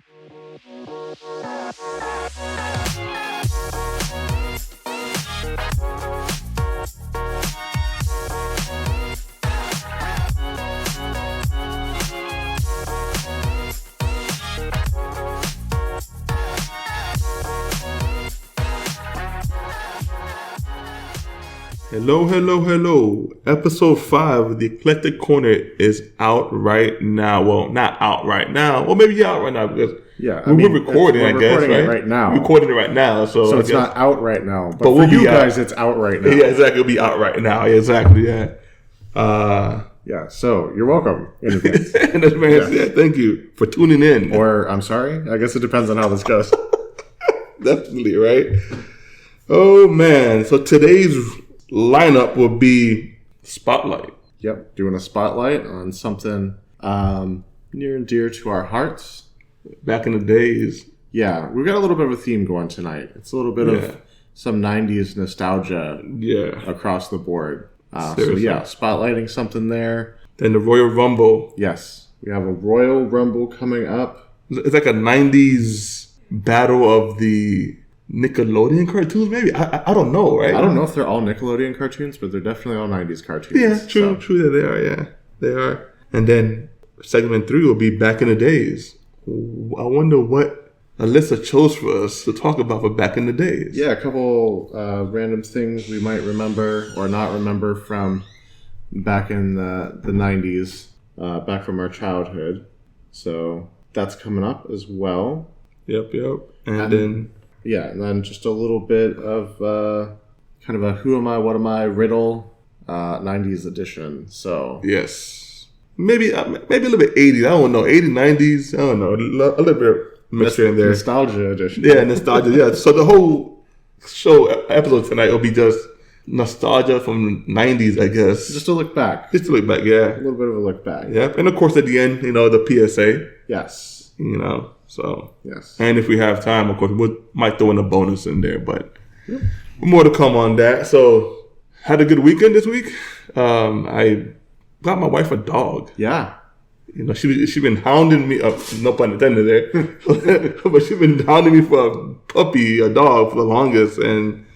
Hello. Episode 5 of the Eclectic Corner is out right now. Well, not out right now. Well, maybe out right now because we're recording, I guess, right? It right now. We're recording it right now. So it's not out right now. But we'll for you guys, it's out right now. Yeah, exactly. It'll be out right now. Yeah, exactly, yeah. So you're welcome in advance. In advance, yeah. Thank you for tuning in. Or, I'm sorry. I guess it depends on how this goes. Definitely, right? Oh, man. So today's lineup will be Spotlight. Yep, doing a spotlight on something near and dear to our hearts. Back in the days. Yeah, we've got a little bit of a theme going tonight. It's a little bit of some 90s nostalgia across the board. Spotlighting something there. Then the Royal Rumble. Yes, we have a Royal Rumble coming up. It's like a 90s battle of the Nickelodeon cartoons, maybe? I don't know, right? I don't know if they're all Nickelodeon cartoons, but they're definitely all 90s cartoons. Yeah, true that they are, yeah. They are. And then segment 3 will be Back in the Days. I wonder what Alyssa chose for us to talk about for Back in the Days. Yeah, a couple random things we might remember or not remember from back in the 90s, back from our childhood. So that's coming up as well. Yep. And then... Yeah, and then just a little bit of kind of a who am I, what am I riddle, 90s edition. So yes, maybe a little bit 80s. I don't know, 80s, 90s. I don't know, a little bit mixture in there. Nostalgia edition. Yeah, nostalgia. Yeah. So the whole episode tonight will be just nostalgia from 90s, I guess. Just to look back. Yeah. A little bit of a look back. Yeah, and of course at the end, the PSA. Yes. So yes, and if we have time, of course, we might throw in a bonus in there, but more to come on that. So, had a good weekend this week. I got my wife a dog. Yeah, she been hounding me. No pun intended there, but she's been hounding me for a puppy, a dog, for the longest, and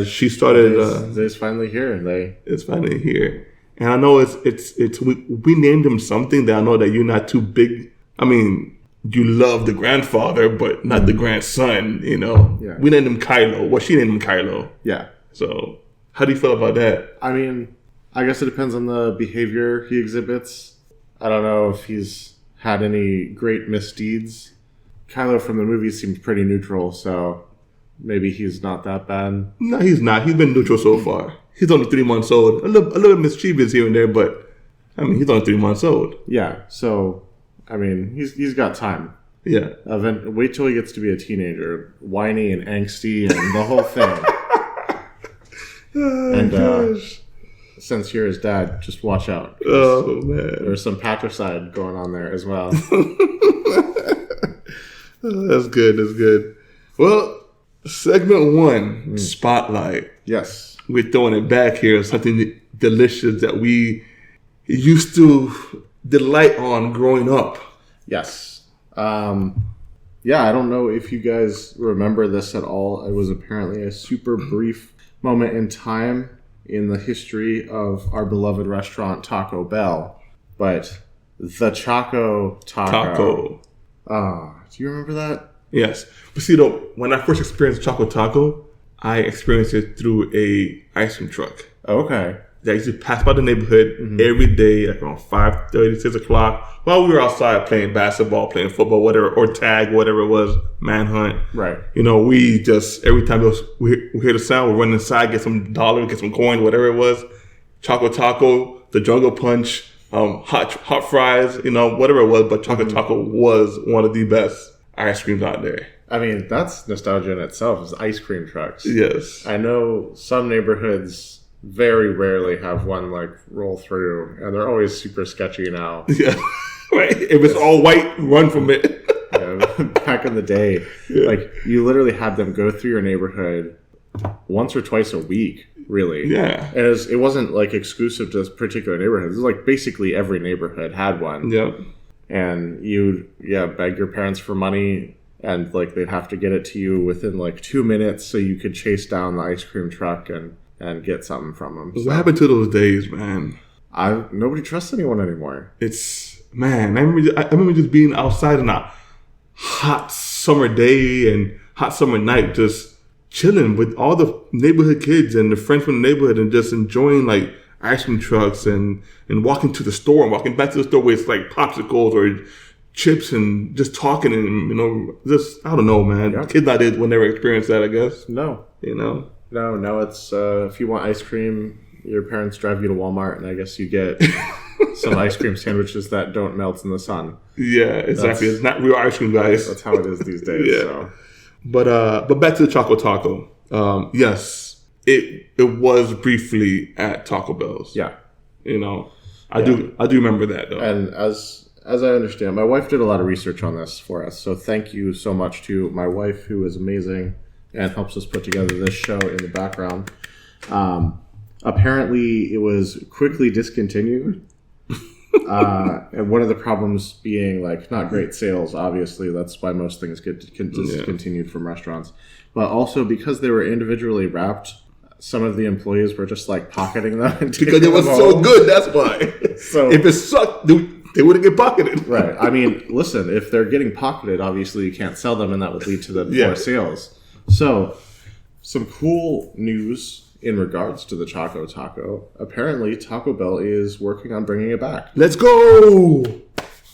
she started. It's finally here, it's finally here, and I know it's we named him something that I know that you're not too big. I mean, you love the grandfather, but not the grandson, Yeah. We named him Kylo. Well, she named him Kylo. Yeah. So, how do you feel about that? I mean, I guess it depends on the behavior he exhibits. I don't know if he's had any great misdeeds. Kylo from the movie seems pretty neutral, so maybe he's not that bad. No, he's not. He's been neutral so far. He's only 3 months old. A little mischievous here and there, but, I mean, he's only 3 months old. Yeah, so... I mean, he's got time. Yeah. Wait till he gets to be a teenager, whiny and angsty and the whole thing. Gosh. Since you're his dad, just watch out. Oh man, there's some patricide going on there as well. That's good. Well, segment 1, Spotlight. Yes, we're throwing it back here. Something delicious that we used to delight on growing up. Yes. I don't know if you guys remember this at all. It was apparently a super brief moment in time in the history of our beloved restaurant Taco Bell. But the Choco Taco. Do you remember that? Yes. But see, though, when I first experienced Choco Taco, I experienced it through a ice cream truck. Okay. That used to pass by the neighborhood every day, like around 5:30, 6 o'clock, while we were outside playing basketball, playing football, whatever, or tag, whatever it was, manhunt. Right. We just, every time we hear the sound, we run inside, get some dollars, get some coins, whatever it was. Choco Taco, the Jungle Punch, hot fries, whatever it was. But Choco Taco was one of the best ice creams out there. I mean, that's nostalgia in itself, is ice cream trucks. Yes. I know some neighborhoods very rarely have one roll through, and they're always super sketchy now. Yeah, right. If it's all white, run from it. Yeah, back in the day, you literally had them go through your neighborhood once or twice a week, really. Yeah, and it wasn't exclusive to this particular neighborhood. It was basically every neighborhood had one. Yeah, and you'd beg your parents for money, and like they'd have to get it to you within like 2 minutes so you could chase down the ice cream truck and get something from them. What happened to those days, man? Nobody trusts anyone anymore. Man, I remember just being outside on a hot summer day and hot summer night, just chilling with all the neighborhood kids and the friends from the neighborhood, and just enjoying like ice cream trucks and walking to the store and walking back to the store with like popsicles or chips and just talking and, just, I don't know, man. Yeah. Kids nowadays will never experience that, I guess. No. No, it's if you want ice cream, your parents drive you to Walmart, and I guess you get some ice cream sandwiches that don't melt in the sun. Yeah, exactly. It's not real ice cream, guys. That's how it is these days. Yeah. So. But back to the Choco Taco. Yes, it was briefly at Taco Bell's. Yeah. I do remember that, though. And as I understand, my wife did a lot of research on this for us. So thank you so much to my wife, who is amazing and helps us put together this show in the background. Apparently, it was quickly discontinued. And one of the problems being like not great sales. Obviously, that's why most things get discontinued from restaurants. But also because they were individually wrapped, some of the employees were just like pocketing them because it was so good. That's why. So if it sucked, they wouldn't get pocketed. Right. I mean, listen, if they're getting pocketed, obviously you can't sell them, and that would lead to the poor sales. So, some cool news in regards to the Choco Taco. Apparently, Taco Bell is working on bringing it back. Let's go!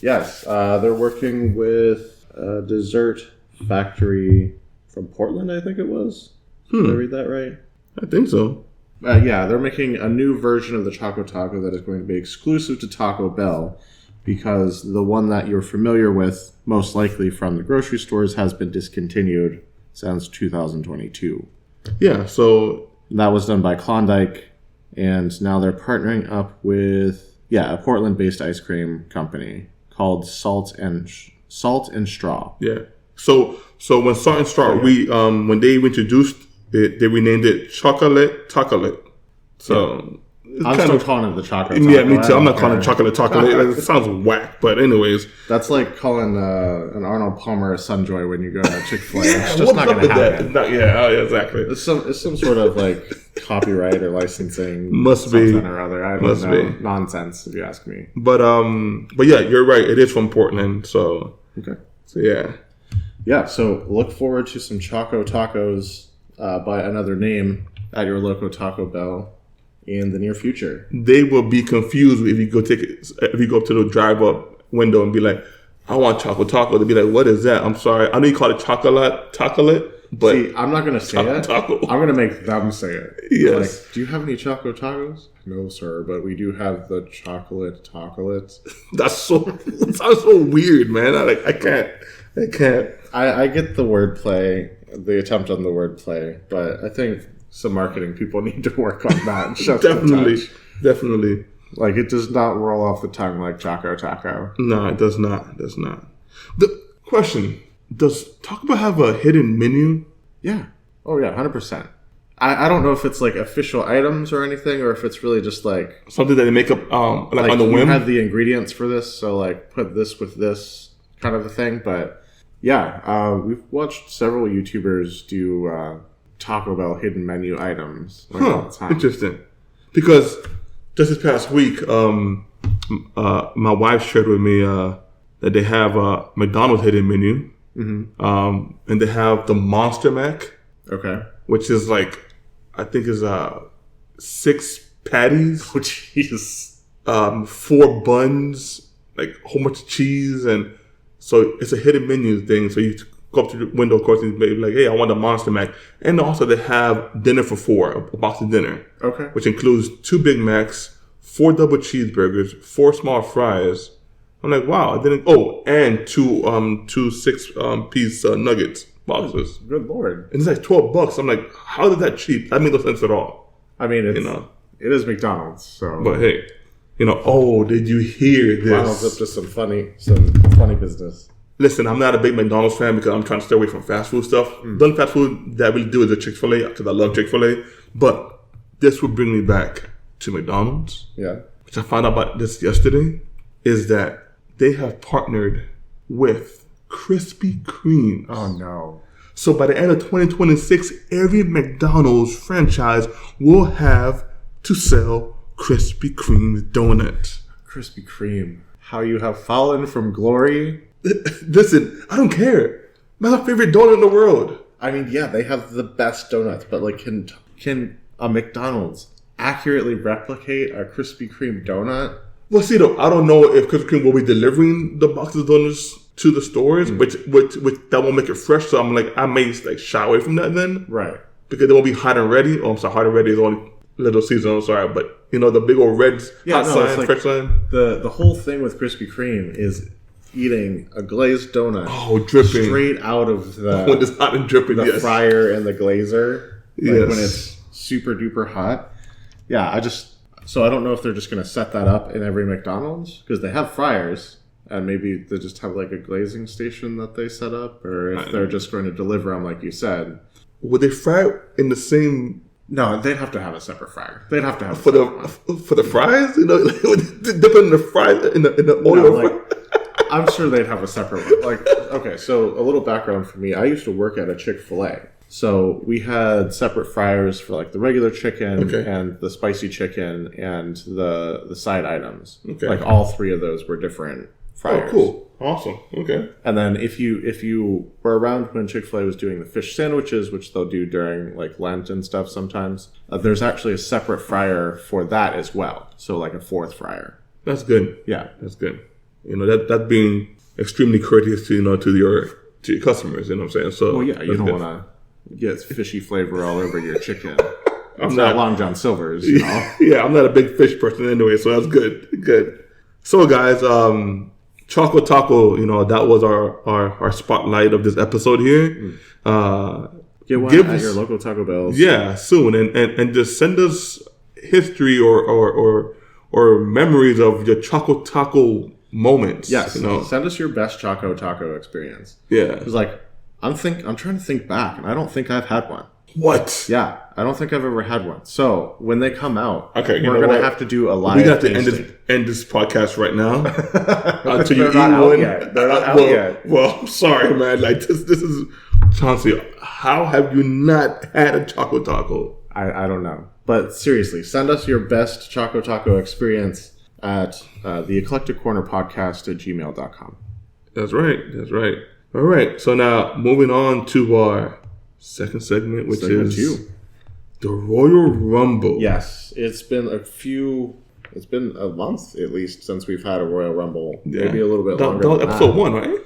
Yes, they're working with a dessert factory from Portland, I think it was. Did I read that right? I think so. They're making a new version of the Choco Taco that is going to be exclusive to Taco Bell, because the one that you're familiar with, most likely from the grocery stores, has been discontinued since 2022. Yeah, so that was done by Klondike, and now they're partnering up with a Portland-based ice cream company called Salt and Straw. Yeah. So when Salt and Straw, when they introduced it, they renamed it Chocolate Taco. So I'm still calling it the Choco Taco. Yeah, me too. I'm not calling it Chocolate Taco. It sounds whack, but anyways. That's like calling an Arnold Palmer a Sunjoy when you go to Chick-fil-A. It's just not going to happen. Exactly. It's some sort of like copyright or licensing. Must be. Something or other. I don't know. Nonsense, if you ask me. But yeah, you're right. It is from Portland. So. Okay. So yeah. Yeah. So look forward to some Choco Tacos by another name at your local Taco Bell in the near future. They will be confused if you go up to the drive-up window and be like, I want Choco Taco. They'll be like, what is that? I'm sorry. I know you call it chocolate, but see, I'm not going to say it. Taco. I'm going to make them say it. Yes. Like, do you have any Choco Tacos? No, sir, but we do have the chocolate tacolet. It sounds so weird, man. I can't. I get the wordplay, the attempt on the wordplay, but I think some marketing people need to work on that. Definitely. Like, it does not roll off the tongue like Choco Taco. No, it does not. The question, does Taco Bell have a hidden menu? Yeah. Oh, yeah, 100%. I don't know if it's, like, official items or anything, or if it's really just, like... something that they make up, like on the whim? You have the ingredients for this, so, like, put this with this kind of a thing. But, yeah, we've watched several YouTubers do... Taco Bell hidden menu items all the time. Interesting. Because just this past week, my wife shared with me that they have a McDonald's hidden menu, and they have the Monster Mac, which is like, I think is 6 patties, oh jeez, 4 buns, like a whole bunch of cheese, and so it's a hidden menu thing. So you go up to the window, of course, and be like, hey, I want a Monster Mac. And also they have dinner for 4, a box of dinner. Okay. Which includes 2 Big Macs, 4 double cheeseburgers, 4 small fries. I'm like, wow, I didn't... Oh, and 2 6-piece nuggets boxes. Good Lord. And it's like $12. I'm like, how is that cheap? That made no sense at all. I mean, it is McDonald's, so... But hey, did you hear this? McDonald's up to some funny business. Listen, I'm not a big McDonald's fan because I'm trying to stay away from fast food stuff. The only fast food that I really do is a Chick-fil-A because I love Chick-fil-A. But this would bring me back to McDonald's. Yeah. Which I found out about this yesterday, is that they have partnered with Krispy Kreme. Oh, no. So by the end of 2026, every McDonald's franchise will have to sell Krispy Kreme donuts. Krispy Kreme. How you have fallen from glory. Listen, I don't care. That's my favorite donut in the world. I mean, yeah, they have the best donuts, but like, can a McDonald's accurately replicate a Krispy Kreme donut? Well, see, though, I don't know if Krispy Kreme will be delivering the boxes of donuts to the stores, which that won't make it fresh. So I'm like, I may like shy away from that then, right? Because they won't be hot and ready. Oh, I'm sorry, hot and ready is only Little Caesar. I'm sorry, but you know the big old reds, hot sign, like fresh sign. The whole thing with Krispy Kreme is eating a glazed donut, dripping straight out of the when it's hot and dripping, the fryer and the glazer, like when it's super duper hot. Yeah, so I don't know if they're just going to set that up in every McDonald's because they have fryers. And maybe they just have like a glazing station that they set up, or if they're just going to deliver them, like you said. Would they fry it in the same? No, they'd have to have a separate fryer. They'd have to have for the fries. You know, dip in the fries in the oil. I'm sure they'd have a separate one. Like, okay, so a little background for me. I used to work at a Chick-fil-A, so we had separate fryers for like the regular chicken and the spicy chicken and the side items. Okay, like all three of those were different fryers. Oh, cool. Awesome. Okay. And then if you were around when Chick-fil-A was doing the fish sandwiches, which they'll do during like Lent and stuff sometimes, there's actually a separate fryer for that as well. So like a fourth fryer. That's good. Yeah. That's good. You know, that being extremely courteous to your customers, you know what I'm saying? So well, yeah, you don't want to get fishy flavor all over your chicken. It's not Long John Silver's, you know. Yeah, I'm not a big fish person anyway, so that's good. Good. So guys, Choco Taco, you know, that was our spotlight of this episode here. Get one at your local Taco Bells. Yeah, soon. And just send us history or memories of your Choco Taco moments. Yes, you know? Send us your best Choco Taco experience. Yeah. It's like, I'm trying to think back, and I don't think I've had one. What? Yeah, I don't think I've ever had one. So when they come out, we're going to have to do a live. We got to end this podcast right now until you eat one. They're not out yet. Well, I'm sorry, man. Like this is Chauncey. How have you not had a Choco Taco? I don't know, but seriously, send us your best Choco Taco experience at the Eclectic Corner Podcast at gmail.com. That's right. All right. So now moving on to our second segment, which is the Royal Rumble. Yes, it's been a month at least since we've had a Royal Rumble. Yeah. Maybe a little bit longer. That was episode 1, right?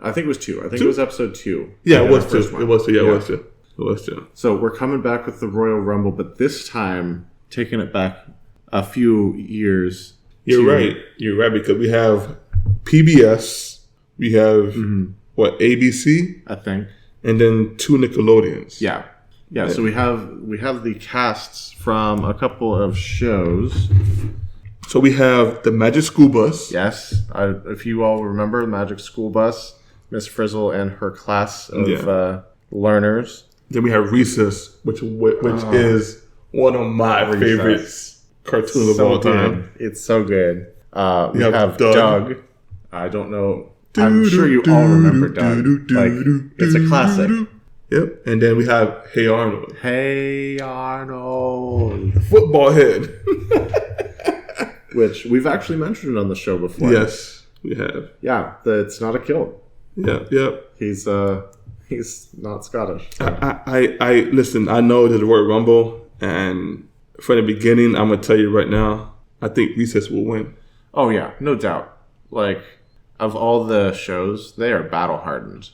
I think it was 2. I think it was episode 2. Yeah, it was 2. It was 2. Yeah, it was 2. So we're coming back with the Royal Rumble, but this time taking it back a few years. You're right, because we have PBS, we have ABC, I think, and then 2 Nickelodeons. Yeah. So we have the casts from a couple of shows. So we have the Magic School Bus. Yes, if you all remember, Magic School Bus, Miss Frizzle and her class of learners. Then we have Recess, which is one of my favorite cartoons of all time. It's so good. We have Doug. I don't know. I'm sure you all remember Doug. Like, it's a classic. Yep. And then we have Hey Arnold. Hey Arnold. Football head. Which we've actually mentioned on the show before. Yes, we have. Yeah, it's not a kilt. Yeah, yep. He's not Scottish. So. I listen, I know there's a Royal Rumble, and from the beginning, I'm going to tell you right now, I think Recess will win. Oh, yeah, no doubt. Like, of all the shows, they are battle hardened.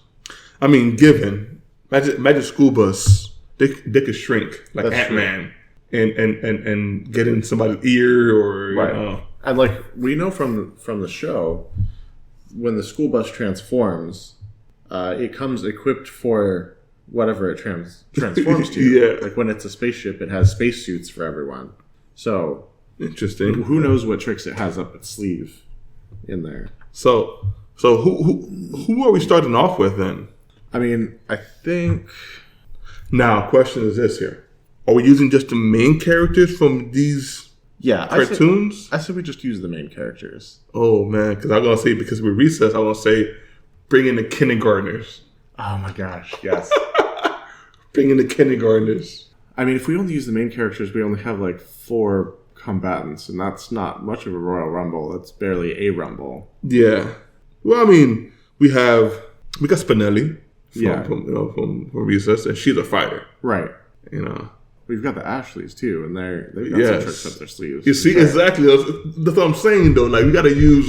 I mean, given Magic School Bus, they could shrink like Ant-Man and get in somebody's ear or you know. And like we know from the show, when the school bus transforms, it comes equipped for whatever it transforms to. Yeah. Like when it's a spaceship, it has spacesuits for everyone. So interesting. Who knows what tricks it has up its sleeve in there? So who are we starting off with then? I mean, I think... Now, question is this here. Are we using just the main characters from these Yeah, cartoons. I said we just use the main characters. Oh man, because I'm gonna say because we recess, I want to say bring in the kindergartners. Oh my gosh, yes. Bring in the kindergartners. I mean, if we only use the main characters, we only have like 4 combatants, and that's not much of a Royal Rumble. That's barely a Rumble. Yeah. Well, I mean, we got Spinelli Yeah. from recess, and she's a fighter. Right. You know. We've got the Ashleys too, and they've got some tricks up their sleeves. You see, exactly. That's what I'm saying, though. Like, we got to use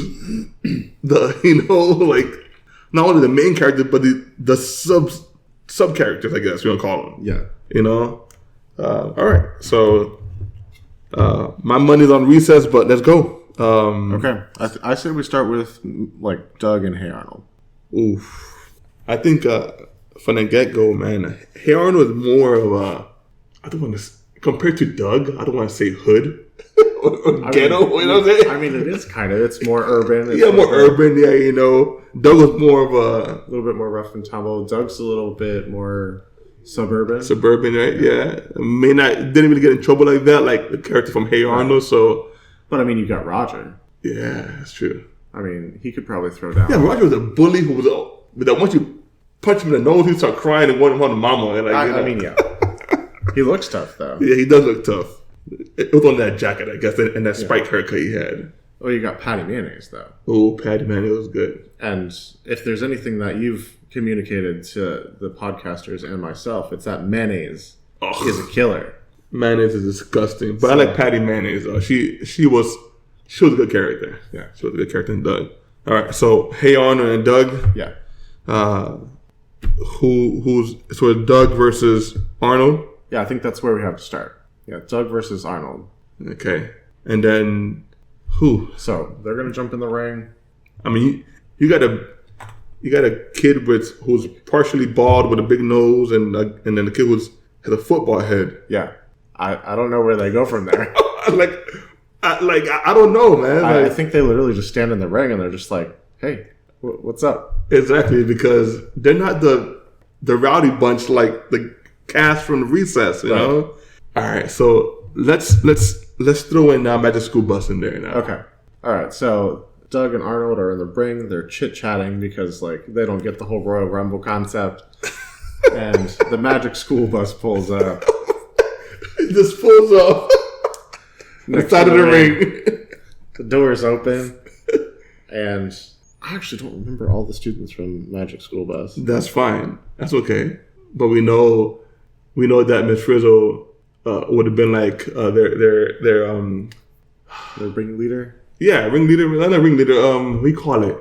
like, not only the main character, but the sub characters, I guess you want to call them. Yeah. You know. All right. So, my money's on recess, but let's go. Okay. I say we start with like Doug and Hey Arnold. Oof. I think from the get go, man, Hey Arnold is more of a. I don't want to compared to Doug. I don't want to say hood or ghetto. You know what I'm saying? I mean, it is kind of. It's more urban. It's more urban. Yeah, you know. Doug was more of a little bit more rough and tumble. Doug's a little bit more suburban. Suburban, right? Yeah. Didn't really get in trouble like that, like the character from Hey Arnold. So, but I mean, you got Roger. Yeah, that's true. I mean, he could probably throw down. Yeah, Roger was a bully who was. But once you punch him in the nose, he start crying and wanted mama. Like, I mean, yeah. He looks tough, though. Yeah, he does look tough. It was on that jacket, I guess, and that spike haircut he had. Oh, you got Patty Mayonnaise, though. Oh, Patty Mayonnaise was good. And if there's anything that you've communicated to the podcasters and myself, it's that mayonnaise is a killer. Mayonnaise is disgusting. But I like Patty Mayonnaise, though. She was a good character. Yeah, she was a good character in Doug. All right, so Hey Arnold and Doug. Yeah. Who's Doug versus Arnold? Yeah, I think that's where we have to start. Yeah, Doug versus Arnold. Okay. And then who? So they're gonna jump in the ring. I mean, you got a kid who's partially bald with a big nose, and then the kid has a football head. Yeah, I don't know where they go from there. I don't know, man. I think they literally just stand in the ring and they're just like, "Hey, what's up?" Exactly, because they're not the rowdy bunch like the cast from Recess, you know. All right, so let's throw in Magic School Bus in there now. Okay, all right. So Doug and Arnold are in the ring. They're chit chatting because like they don't get the whole Royal Rumble concept, and the Magic School Bus pulls up. It just pulls up the side of the ring. The doors open, and I actually don't remember all the students from Magic School Bus. That's fine. That's okay. But we know that Miss Frizzle would have been like their ringleader. Yeah, ringleader. Not a ringleader. We call it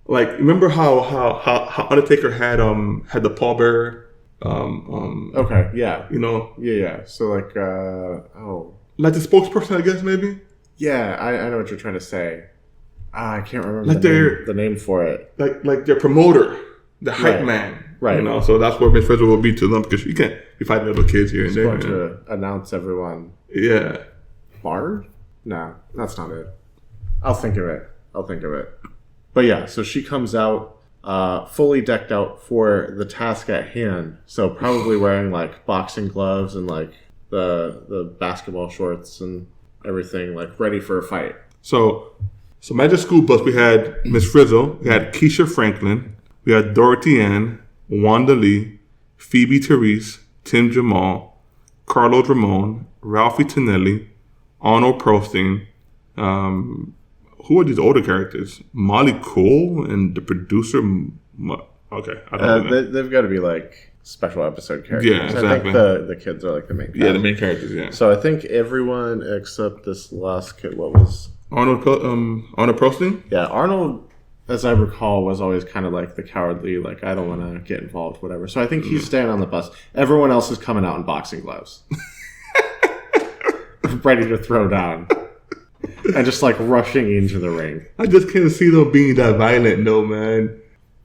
like. Remember how Undertaker had the pallbearer. Okay. Yeah. You know. Yeah. So like like the spokesperson, I guess maybe. Yeah, I know what you're trying to say. I can't remember like the name for it. Like their promoter, the hype man. Right. You know, so that's where Miss Frizzle will be to them because you can't be fighting little kids here and there. Going to announce everyone. Yeah. Bard? No, that's not it. I'll think of it. But yeah, so she comes out fully decked out for the task at hand. So probably wearing like boxing gloves and like the basketball shorts and everything, like ready for a fight. So Magic School Bus, we had Miss Frizzle, we had Keisha Franklin, we had Dorothy Ann, Wanda Lee, Phoebe Therese, Tim Jamal, Carlo Ramone, Ralphie Tonelli, Arnold Prosteen. Who are these older characters? Molly Cole and the producer. Okay, I don't know. They've got to be like special episode characters. Yeah, exactly. I think the kids are like the main characters. Yeah, the main characters, yeah. So I think everyone except this last kid, what was... Arnold Prosteen? Yeah, Arnold, as I recall, was always kind of like the cowardly, like, I don't want to get involved, whatever. So I think he's staying on the bus. Everyone else is coming out in boxing gloves. Ready to throw down. And just like rushing into the ring. I just can't see them being that violent, though, man.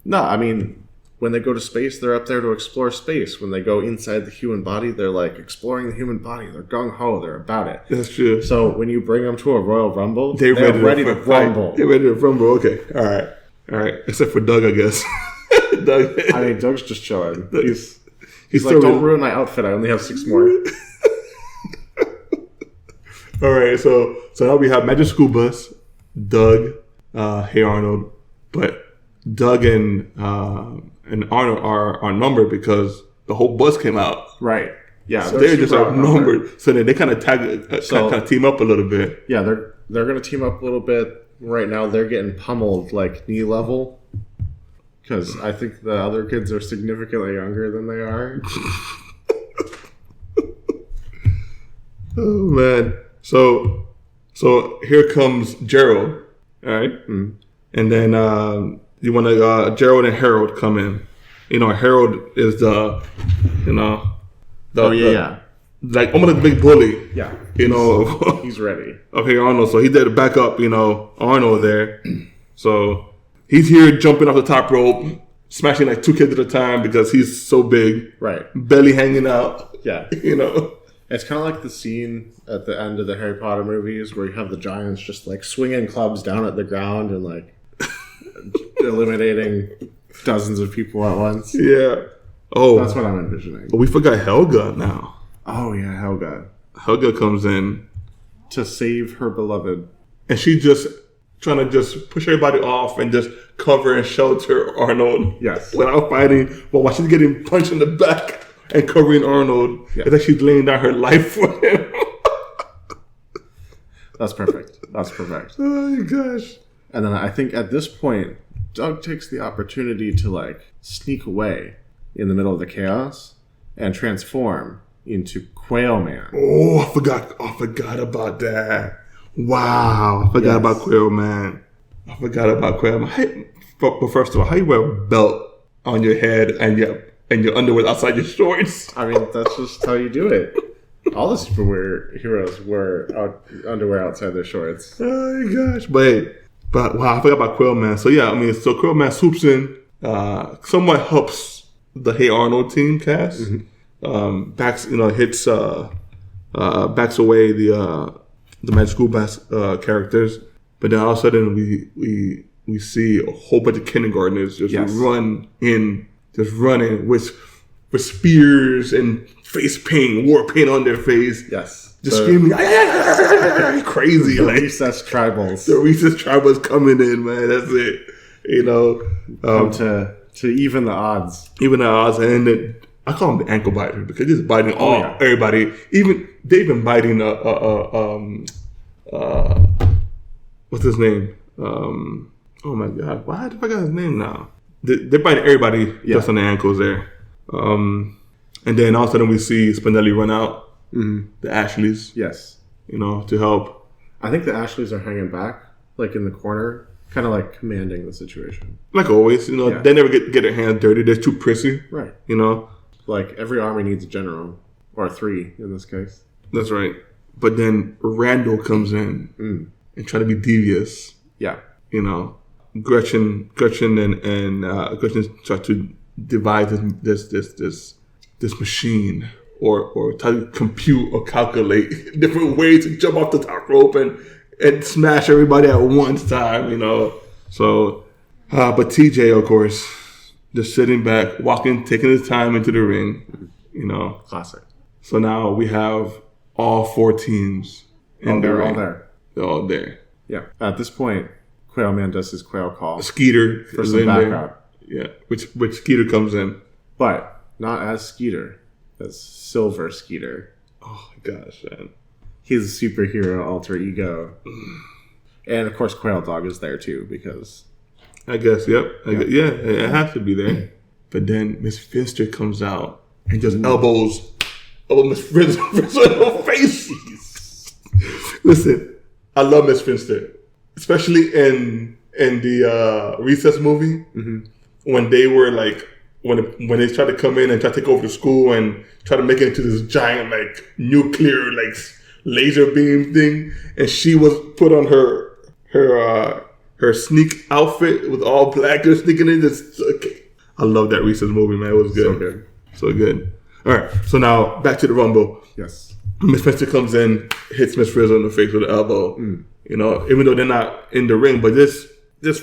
No, I mean, when they go to space, they're up there to explore space. When they go inside the human body, they're like exploring the human body. They're gung-ho. They're about it. That's true. So when you bring them to a Royal Rumble, they're ready to rumble. They're ready to rumble. Okay. All right. Except for Doug, I guess. Doug. I mean, Doug's just chilling. He's like, don't ruin my outfit. I only have 6 more. All right, so now we have Magic School Bus, Doug, Hey Arnold, but Doug and Arnold are numbered because the whole bus came out. Right. Yeah. So they're just outnumbered. So then they kind of kind of team up a little bit. Yeah, they're going to team up a little bit. Right now, they're getting pummeled like knee level because I think the other kids are significantly younger than they are. Oh man! So here comes Gerald. All right, and then you want to Gerald and Harold come in. You know, Harold is the like almost a big bully. Yeah, you know, he's ready. Okay, Arnold. So he's there to back up. You know, Arnold there. So he's here jumping off the top rope, smashing like 2 kids at a time because he's so big. Right, belly hanging out. Yeah, you know. It's kind of like the scene at the end of the Harry Potter movies where you have the giants just like swinging clubs down at the ground and like eliminating dozens of people at once. Yeah. Oh. That's what I'm envisioning. We forgot Helga now. Oh, yeah, Helga. Helga comes in to save her beloved. And she just trying to just push everybody off and just cover and shelter Arnold. Yes. Without fighting. But while she's getting punched in the back and covering Arnold, it's like she's laying down her life for him. That's perfect. That's perfect. Oh my gosh. And then I think at this point, Doug takes the opportunity to like sneak away in the middle of the chaos and transform into Quail Man. Oh, I forgot about that. Wow. I forgot about Quail Man. But first of all, how you wear a belt on your head and your underwear outside your shorts? I mean, that's just how you do it. All the superhero heroes wear underwear outside their shorts. Oh my gosh. But wow, I forgot about Quail Man. So yeah, I mean, so Quail Man swoops in, somewhat helps the Hey Arnold team cast. Mm-hmm. Backs away the Magic School Bus characters. But then all of a sudden we see a whole bunch of kindergartners just running with spears and face paint, war paint on their face. Yes. Just screaming, crazy. The recess tribals. The recess tribals coming in, man. That's it. You know. Come to even the odds. Even the odds. And then I call them the ankle biters because he's biting everybody. They've been biting what's his name? Oh my God. Why did I forget his name now? They're biting everybody just on the ankles there. And then all of a sudden we see Spinelli run out. Mm-hmm. The Ashleys. Yes. You know, to help. I think the Ashleys are hanging back, like in the corner, kind of like commanding the situation. Like always, you know, they never get their hands dirty. They're too prissy. Right. You know? Like every army needs a general. Or 3 in this case. That's right. But then Randall comes in and try to be devious. Yeah. You know, Gretchen and Gretchen try to devise this machine or try to compute or calculate different ways to jump off the top rope and smash everybody at one time, you know. So, but TJ, of course, just sitting back, taking his time into the ring, you know. Classic. So now we have all 4 teams in the ring. All there. They're all there. Yeah. At this point, Quail Man does his quail call. Skeeter for some backup. Yeah, which Skeeter comes in. But not as Skeeter. As Silver Skeeter. Oh my gosh, man. He's a superhero alter ego. And of course Quail Dog is there too because... I guess, yep. It has to be there. But then Miss Finster comes out and just elbows Miss Finster in her face. Listen, I love Miss Finster. Especially in the Recess movie. Mm-hmm. When they were like... When they tried to come in and try to take over the school and try to make it into this giant like nuclear like laser beam thing, and she was put on her sneak outfit with all black and sneaking in. I love that Recess movie, man. It was good. So good. All right, so now back to the Rumble. Yes. Miss Spencer comes in, hits Miss Frizzle in the face with an elbow. You know, even though they're not in the ring, but just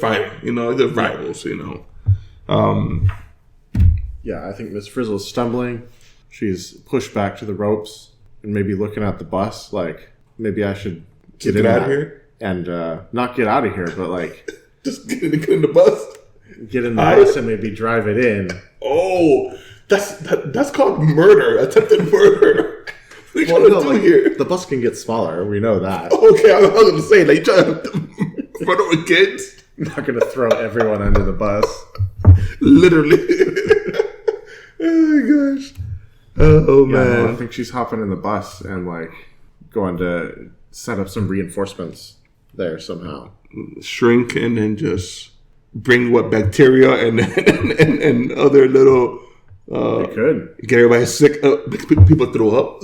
fighting. You know, they're rivals. You know. Yeah, I think Miss Frizzle's stumbling. She's pushed back to the ropes and maybe looking at the bus like, maybe I should get out of here and not get out of here, but like just get in the bus. Get in the bus and maybe drive it in. Oh, that's called murder, attempted murder. What are you trying to do here? The bus can get smaller. We know that. Okay, I was going to say, like, you trying to run over kids? I'm not going to throw everyone under the bus. Literally. Oh my gosh. Oh man. No, I think she's hopping in the bus and like going to set up some reinforcements there somehow. Shrink and then just bring what bacteria and other little. They could get everybody sick. People throw up.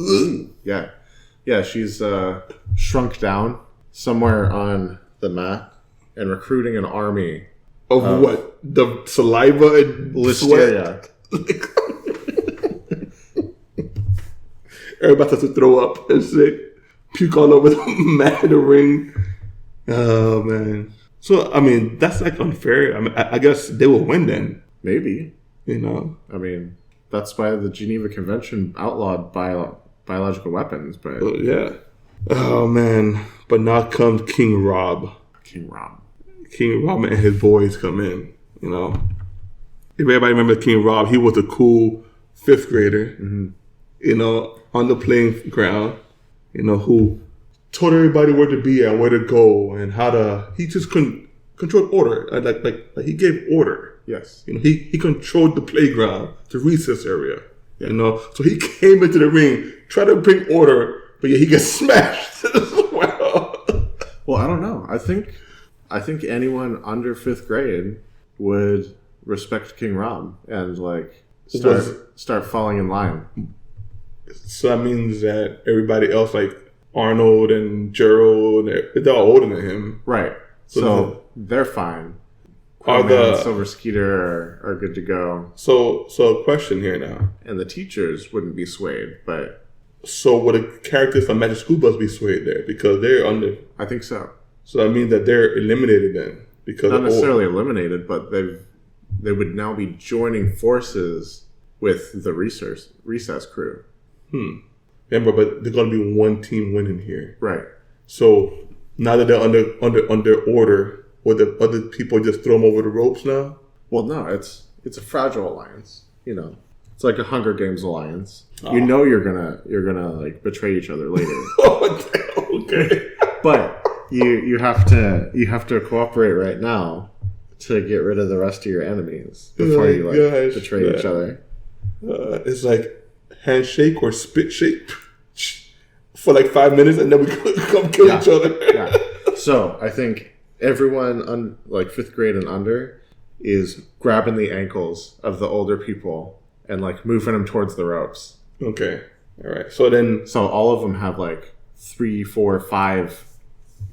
Yeah. She's shrunk down somewhere on the map and recruiting an army of what? The saliva and listeria. Everybody has to throw up and sick, puke all over the ring. Oh man. So I mean, that's like unfair. I mean, I guess they will win then. Maybe. You know. I mean, that's why the Geneva Convention outlawed biological weapons. But yeah. Oh man. But now comes King Rob. King Rob and his boys come in. You know. If everybody remembers King Rob, he was a cool 5th grader. Mm-hmm. You know, on the playing ground. You know, who told everybody where to be and where to go and how to. He just controlled order. Like he gave order. Yes. You know, he controlled the playground, the recess area. Yeah. You know, so he came into the ring, tried to bring order, but yeah, he gets smashed as well. Well, I don't know. I think anyone under 5th grade would respect King Rob and like start falling in line. So that means that everybody else, like Arnold and Gerald, they're all older than him. Right. So they're fine. Quillman and Silver Skeeter are good to go. So question here now. And the teachers wouldn't be swayed, but... So would the characters from Magic School Bus be swayed there? Because they're under... I think so. So that means that they're eliminated then? Because not necessarily eliminated, but they would now be joining forces with the recess crew. Remember, but they're going to be one team winning here. Right. So now that they're under order, will the other people just throw them over the ropes now? Well, no, it's a fragile alliance. You know, it's like a Hunger Games alliance. Oh. You know, you're gonna like betray each other later. Okay. But you have to cooperate right now to get rid of the rest of your enemies before you betray each other. It's like handshake or spit shake for like 5 minutes, and then we come kill each other. Yeah. So I think everyone like 5th grade and under is grabbing the ankles of the older people and like moving them towards the ropes. Okay. All right. So all of them have like 3, 4, 5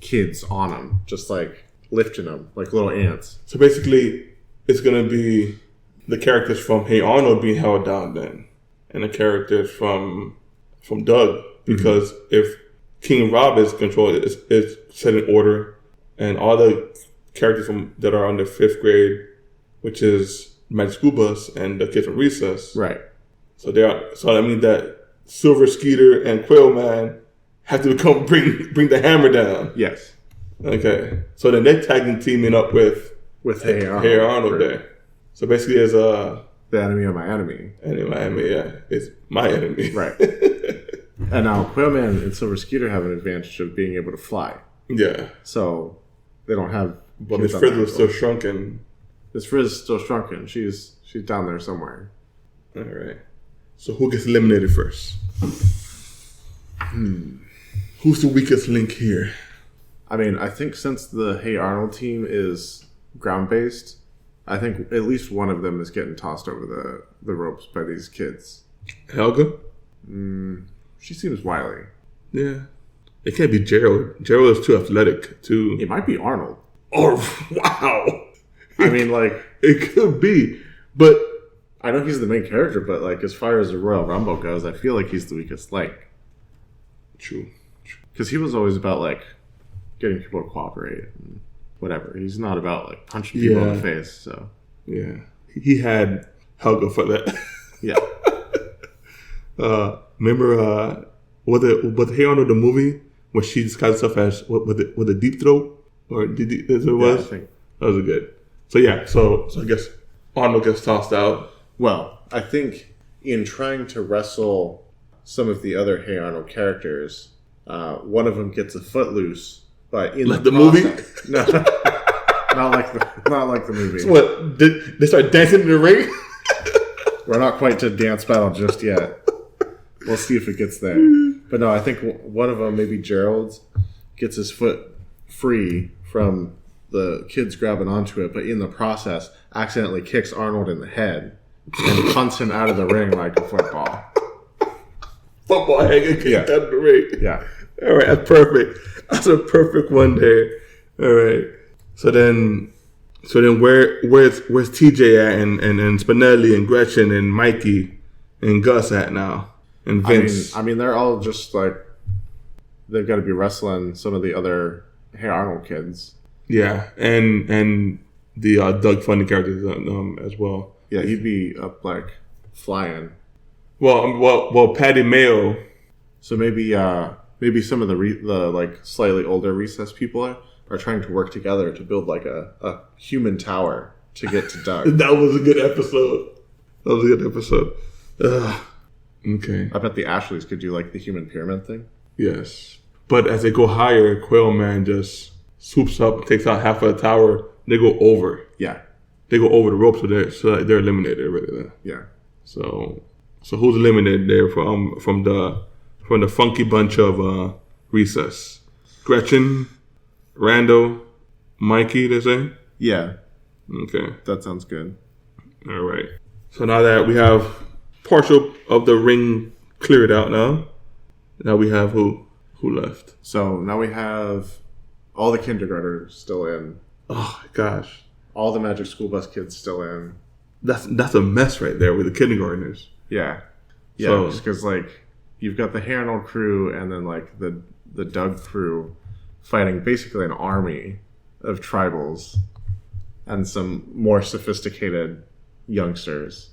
kids on them, just like lifting them like little ants. So basically, it's gonna be the characters from Hey Arnold being held down then, and the characters from Doug, because if King Rob is controlled, is set in order, and all the characters that are under 5th grade, which is Magic School Bus and the kids from Recess, right? So that means that Silver Skeeter and Quillman have to bring the hammer down. Yes. Okay. So then they're tagging teaming up with Hey Arnold there. So basically, it's the enemy of my enemy. Enemy of my enemy, yeah. It's my enemy. Right. And now Quillman and Silver Skeeter have an advantage of being able to fly. Yeah. So they don't have... But Miss Frizzle is still shrunken. Miss Frizzle is still shrunken. She's down there somewhere. All right. So who gets eliminated first? Who's the weakest link here? I mean, I think since the Hey Arnold team is ground-based, I think at least one of them is getting tossed over the ropes by these kids. Helga? She seems wily. Yeah. It can't be Gerald. Gerald is too athletic. It might be Arnold. Oh, wow. I mean, like... It could be, but... I know he's the main character, but like as far as the Royal Rumble goes, I feel like he's the weakest link. True. Because he was always about like getting people to cooperate and whatever. He's not about like punching people in the face. So yeah, he had Helga for that. Yeah. Remember, was Hey Arnold the movie where she disguised herself as with a deep throat, or as it was. I think that was good. So yeah, so I guess Arnold gets tossed out. Well, I think in trying to wrestle some of the other Hey Arnold characters, one of them gets a foot loose, but in like the movie. No, not like the movie. So what? Did they start dancing in the ring? We're not quite to dance battle just yet. We'll see if it gets there. But no, I think one of them, maybe Gerald's, gets his foot free from the kids grabbing onto it, but in the process, accidentally kicks Arnold in the head and punts him out of the ring like a football. Football hanging kicked out of the ring. Yeah. All right, that's perfect. That's a perfect one there. All right. So then where's TJ at and Spinelli and Gretchen and Mikey and Gus at now? And Vince. I mean, they're all just like, they've got to be wrestling some of the other Hey Arnold kids. Yeah, and the Doug Funny characters as well. Yeah, he'd be up like flying. Well, Patty Mayo. So maybe some of the like slightly older recess people are trying to work together to build like a human tower to get to Doug. That was a good episode. Okay. I bet the Ashleys could do like the human pyramid thing. Yes. But as they go higher, Quail Man just swoops up, takes out half of the tower. They go over. Yeah. They go over the rope, so they're eliminated already then. Yeah. So who's eliminated there from the funky bunch of recess? Gretchen, Randall, Mikey, they say? Yeah. Okay. That sounds good. All right. So now that we have partial of the ring cleared out now we have who left? So now we have all the kindergartners still in. Oh gosh. All the Magic School Bus kids still in. That's a mess right there with the kindergartners. Yeah. Yeah, just because like you've got the Hey Arnold crew and then like the Doug crew fighting basically an army of tribals and some more sophisticated youngsters.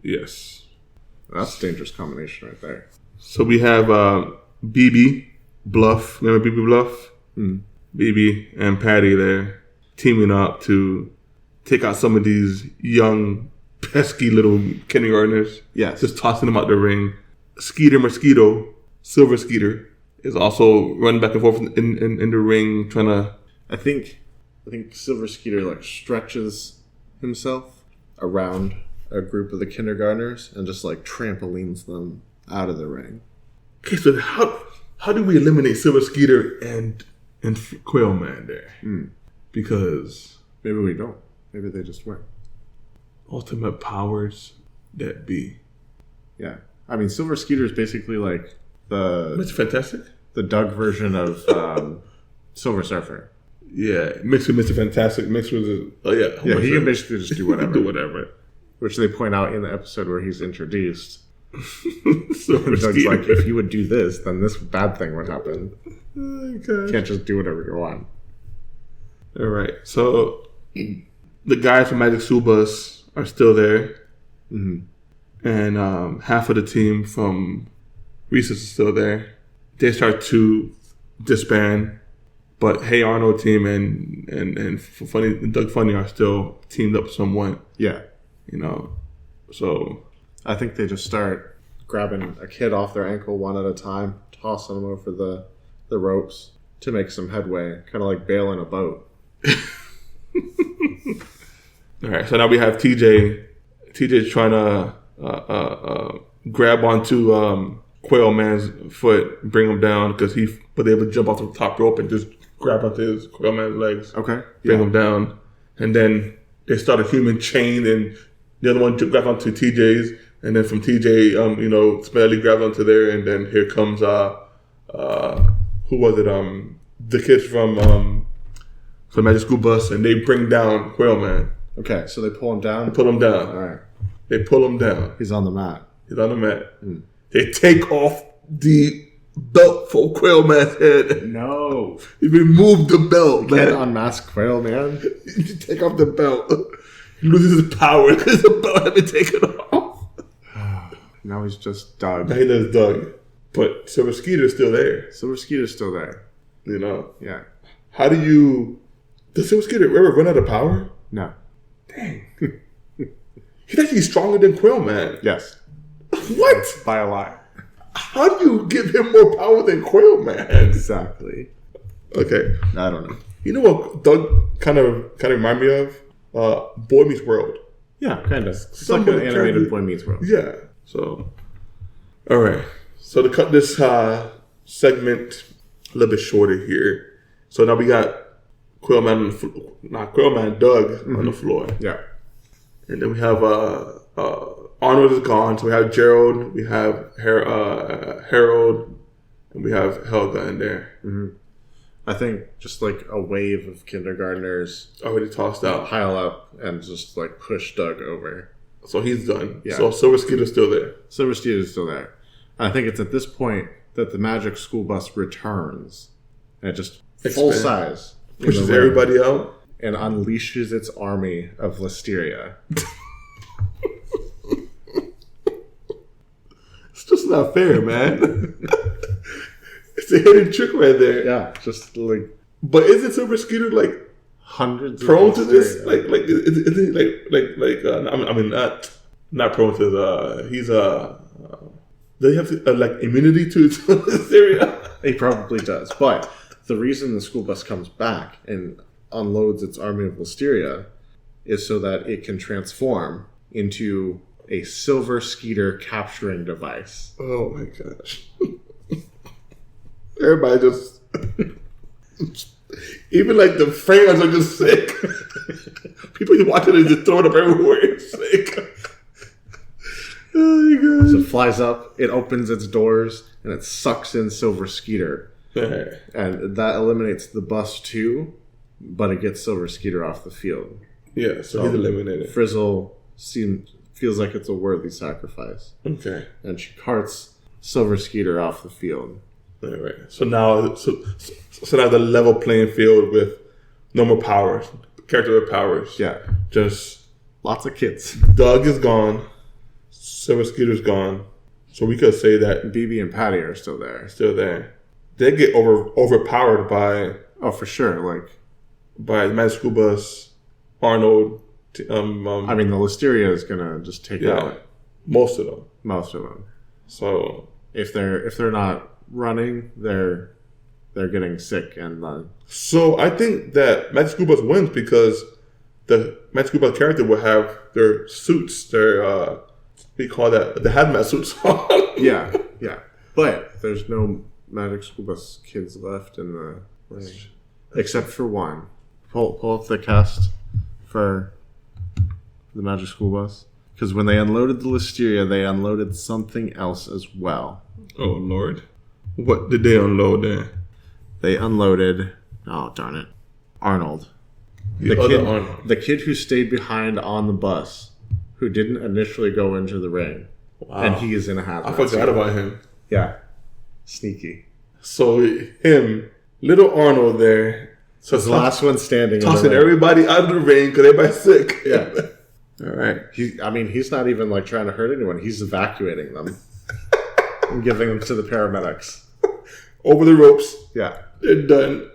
Yes. That's a dangerous combination right there. So we have BB Bluff. Remember BB Bluff? BB and Patty there teaming up to take out some of these young, pesky little kindergartners. Yes. Just tossing them out the ring. Skeeter Mosquito, Silver Skeeter, is also running back and forth in the ring trying to... I think Silver Skeeter like stretches himself around a group of the kindergartners and just like trampolines them out of the ring. Okay, so how do we eliminate Silver Skeeter and Quail Man there? Because maybe we don't. Maybe they just win. Ultimate powers that be. Yeah, I mean Silver Skeeter is basically like Mr. Fantastic, the Doug version of Silver Surfer. Yeah, mixed with Mr. Fantastic, mixed with he can basically just do whatever. Do whatever. Which they point out in the episode where he's introduced. Silver Doug's like, if you would do this, then this bad thing would happen. Okay. You can't just do whatever you want. All right. So the guys from Magic School Bus are still there. Mm-hmm. And half of the team from Recess is still there. They start to disband. But Hey Arnold team and Funny Doug Funny are still teamed up somewhat. Yeah. So I think they just start grabbing a kid off their ankle one at a time, tossing them over the ropes to make some headway, kind of like bailing a boat. All right, so now we have TJ. TJ's trying to grab onto Quail Man's foot, bring him down because he was able to jump off the top rope and just grab onto his Quail Man's legs. Okay, bring him down, and then they start a human chain and. The other one grabs onto TJ's, and then from TJ, Spinelli grabs onto there, and then here comes who was it? The kids from Magic School Bus, and they bring down Quail Man. Okay, so they pull him down. They pull him down. All right. They pull him down. He's on the mat. They take off the belt from Quail Man's head. No. They remove the belt, man. Can't unmask Quail Man. You take off the belt. He loses his power because the belt had been taken off. Now he's just Doug. Now he does Doug. But Silver Skeeter's still there. Silver Skeeter's still there. You know? Yeah. How do you... Does Silver Skeeter ever run out of power? No. Dang. He's actually stronger than Quailman. Yes. What? By a lot. How do you give him more power than Quailman? Exactly. Okay. I don't know. You know what Doug kind of remind me of? Boy Meets World. Yeah, kind of. It's like an animated Boy Meets World. Yeah. So, all right. So to cut this segment a little bit shorter here. So now we got Doug on the floor. Yeah. And then we have Arnold is gone. So we have Gerald, we have Harold, and we have Helga in there. Mm-hmm. I think just like a wave of kindergartners already tossed out, pile up and just like push Doug over. So he's done. Yeah. So Silver Skeeter's still there. Silver Skeeter's still there. And I think it's at this point that the Magic School Bus returns and it just full size pushes everybody out and unleashes its army of Listeria. It's just not fair, man. It's a hidden trick right there. Yeah, just like. But isn't Silver Skeeter like hundreds prone to this? Like is it not prone to the. He's does he have like immunity to Listeria? He probably does. But the reason the school bus comes back and unloads its army of Listeria is so that it can transform into a Silver Skeeter capturing device. Oh my gosh. Everybody just... Even like the fans are just sick. People just watching it just throw it up everywhere. It's sick. Oh my God. So it flies up, it opens its doors, and it sucks in Silver Skeeter. And that eliminates the bus too, but it gets Silver Skeeter off the field. Yeah, so he's eliminated. Frizzle feels like it's a worthy sacrifice. Okay. And she carts Silver Skeeter off the field. All right. So now the level playing field with no more powers, character powers. Yeah. Just lots of kids. Doug is gone. Silver Skeeter's gone. So we could say that BB and Patty are still there. Still there. They get overpowered by... Oh, for sure. Like by the Magic School Bus, Arnold. I mean, the Listeria is gonna just take out most of them. Most of them. So if they're not running, they're getting sick and. So I think that Magic School Bus wins because the Magic School Bus character will have their suits, their we call that the hazmat suits on. Yeah. But there's no Magic School Bus kids left in the ring, except for one. Pull up the cast for the Magic School Bus, because when they unloaded the Listeria, they unloaded something else as well. Oh Lord, what did they unload there? They unloaded. Oh darn it, Arnold. The kid who stayed behind on the bus, who didn't initially go into the ring. Wow. And he is in a hazmat. I forgot about him. Yeah, sneaky. So him, little Arnold there. So the last one standing. Tossing everybody out of the ring because everybody's sick. Yeah. All right. He's not even like trying to hurt anyone. He's evacuating them and giving them to the paramedics. Over the ropes. Yeah. They're done.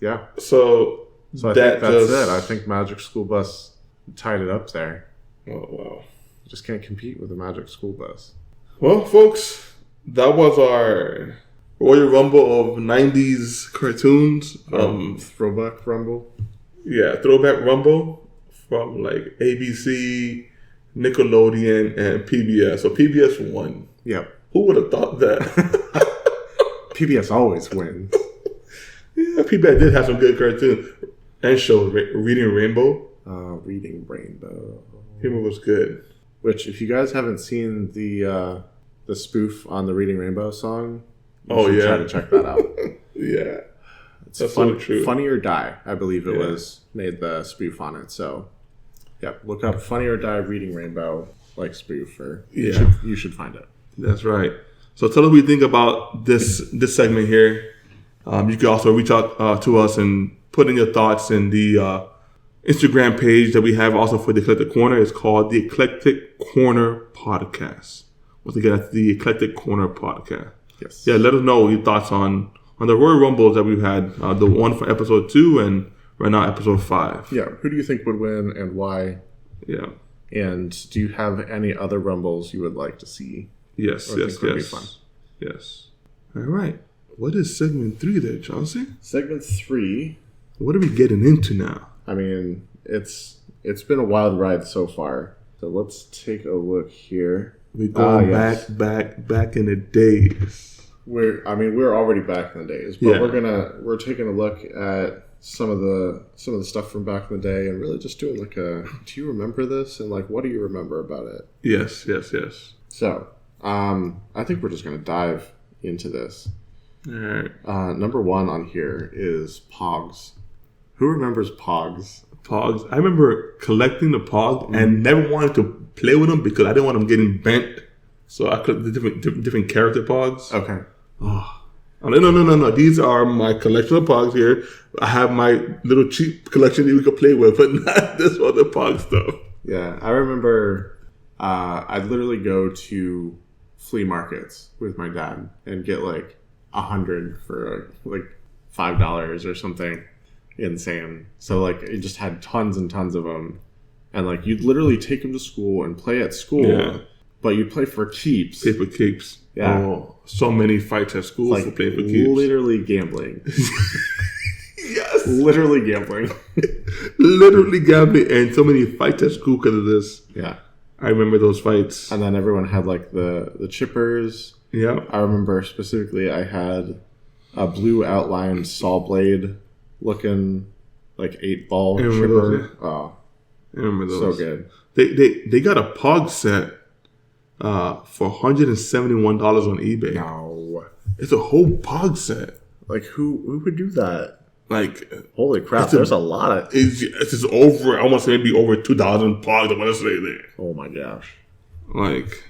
Yeah. So I think that's it. I think Magic School Bus tied it up there. Oh, wow. You just can't compete with the Magic School Bus. Well, folks, that was our Royal Rumble of 90s cartoons. Throwback Rumble? Yeah, Throwback Rumble from like ABC, Nickelodeon, and PBS. So PBS won. Yep. Who would have thought that? PBS always wins. Yeah, PBS did have some good cartoons and shows. Reading Rainbow. Reading Rainbow. Humor was good. Which, if you guys haven't seen the spoof on the Reading Rainbow song, try to check that out. Yeah, it's so true. Funny or Die, I believe it was, made the spoof on it. So, look up Funny or Die Reading Rainbow like spoof, or you should find it. That's right. So tell us what you think about this segment here. You can also reach out to us and put in your thoughts in the Instagram page that we have also for the Eclectic Corner. It's called the Eclectic Corner Podcast. Once again, that's the Eclectic Corner Podcast. Yes. Yeah, let us know your thoughts on the Royal Rumbles that we've had. The one for episode 2 and right now episode 5. Yeah. Who do you think would win and why? Yeah. And do you have any other Rumbles you would like to see? Yes. Would be fun? Yes. All right. What is segment 3 there, Chauncey? Segment 3. What are we getting into now? I mean, it's been a wild ride so far. So let's take a look here. We're going back in the days. We're already back in the days, but we're taking a look at some of the stuff from back in the day and really just doing like do you remember this and like what do you remember about it? Yes. So, I think we're just gonna dive into this. All right. Number 1 on here is Pogs. Who remembers Pogs? Pogs. I remember collecting the Pogs and never wanted to play with them because I didn't want them getting bent. So I collected different character Pogs. Okay. Oh. No. These are my collection of Pogs here. I have my little cheap collection that we could play with, but not this other Pog stuff. Yeah, I remember I'd literally go to flea markets with my dad and get like 100 for like $5 or something insane. So like it just had tons and tons of them. And like you'd literally take them to school and play at school, but you'd play for keeps. Play for keeps. Yeah. Oh, so many fights at school for playing for keeps. Literally gambling. Yes. Literally gambling. Literally gambling and so many fights at school because of this. Yeah. I remember those fights. And then everyone had like the chippers. Yeah. I remember specifically I had a blue outlined saw blade looking like 8-ball chipper. Those, yeah. Oh. I remember those. So good. They got a Pog set for $171 on eBay. No. It's a whole Pog set. Like who would do that? Like holy crap! There's a lot of. It's just over. Almost maybe over 2,000 Pogs. I want to say there. Oh my gosh! Like,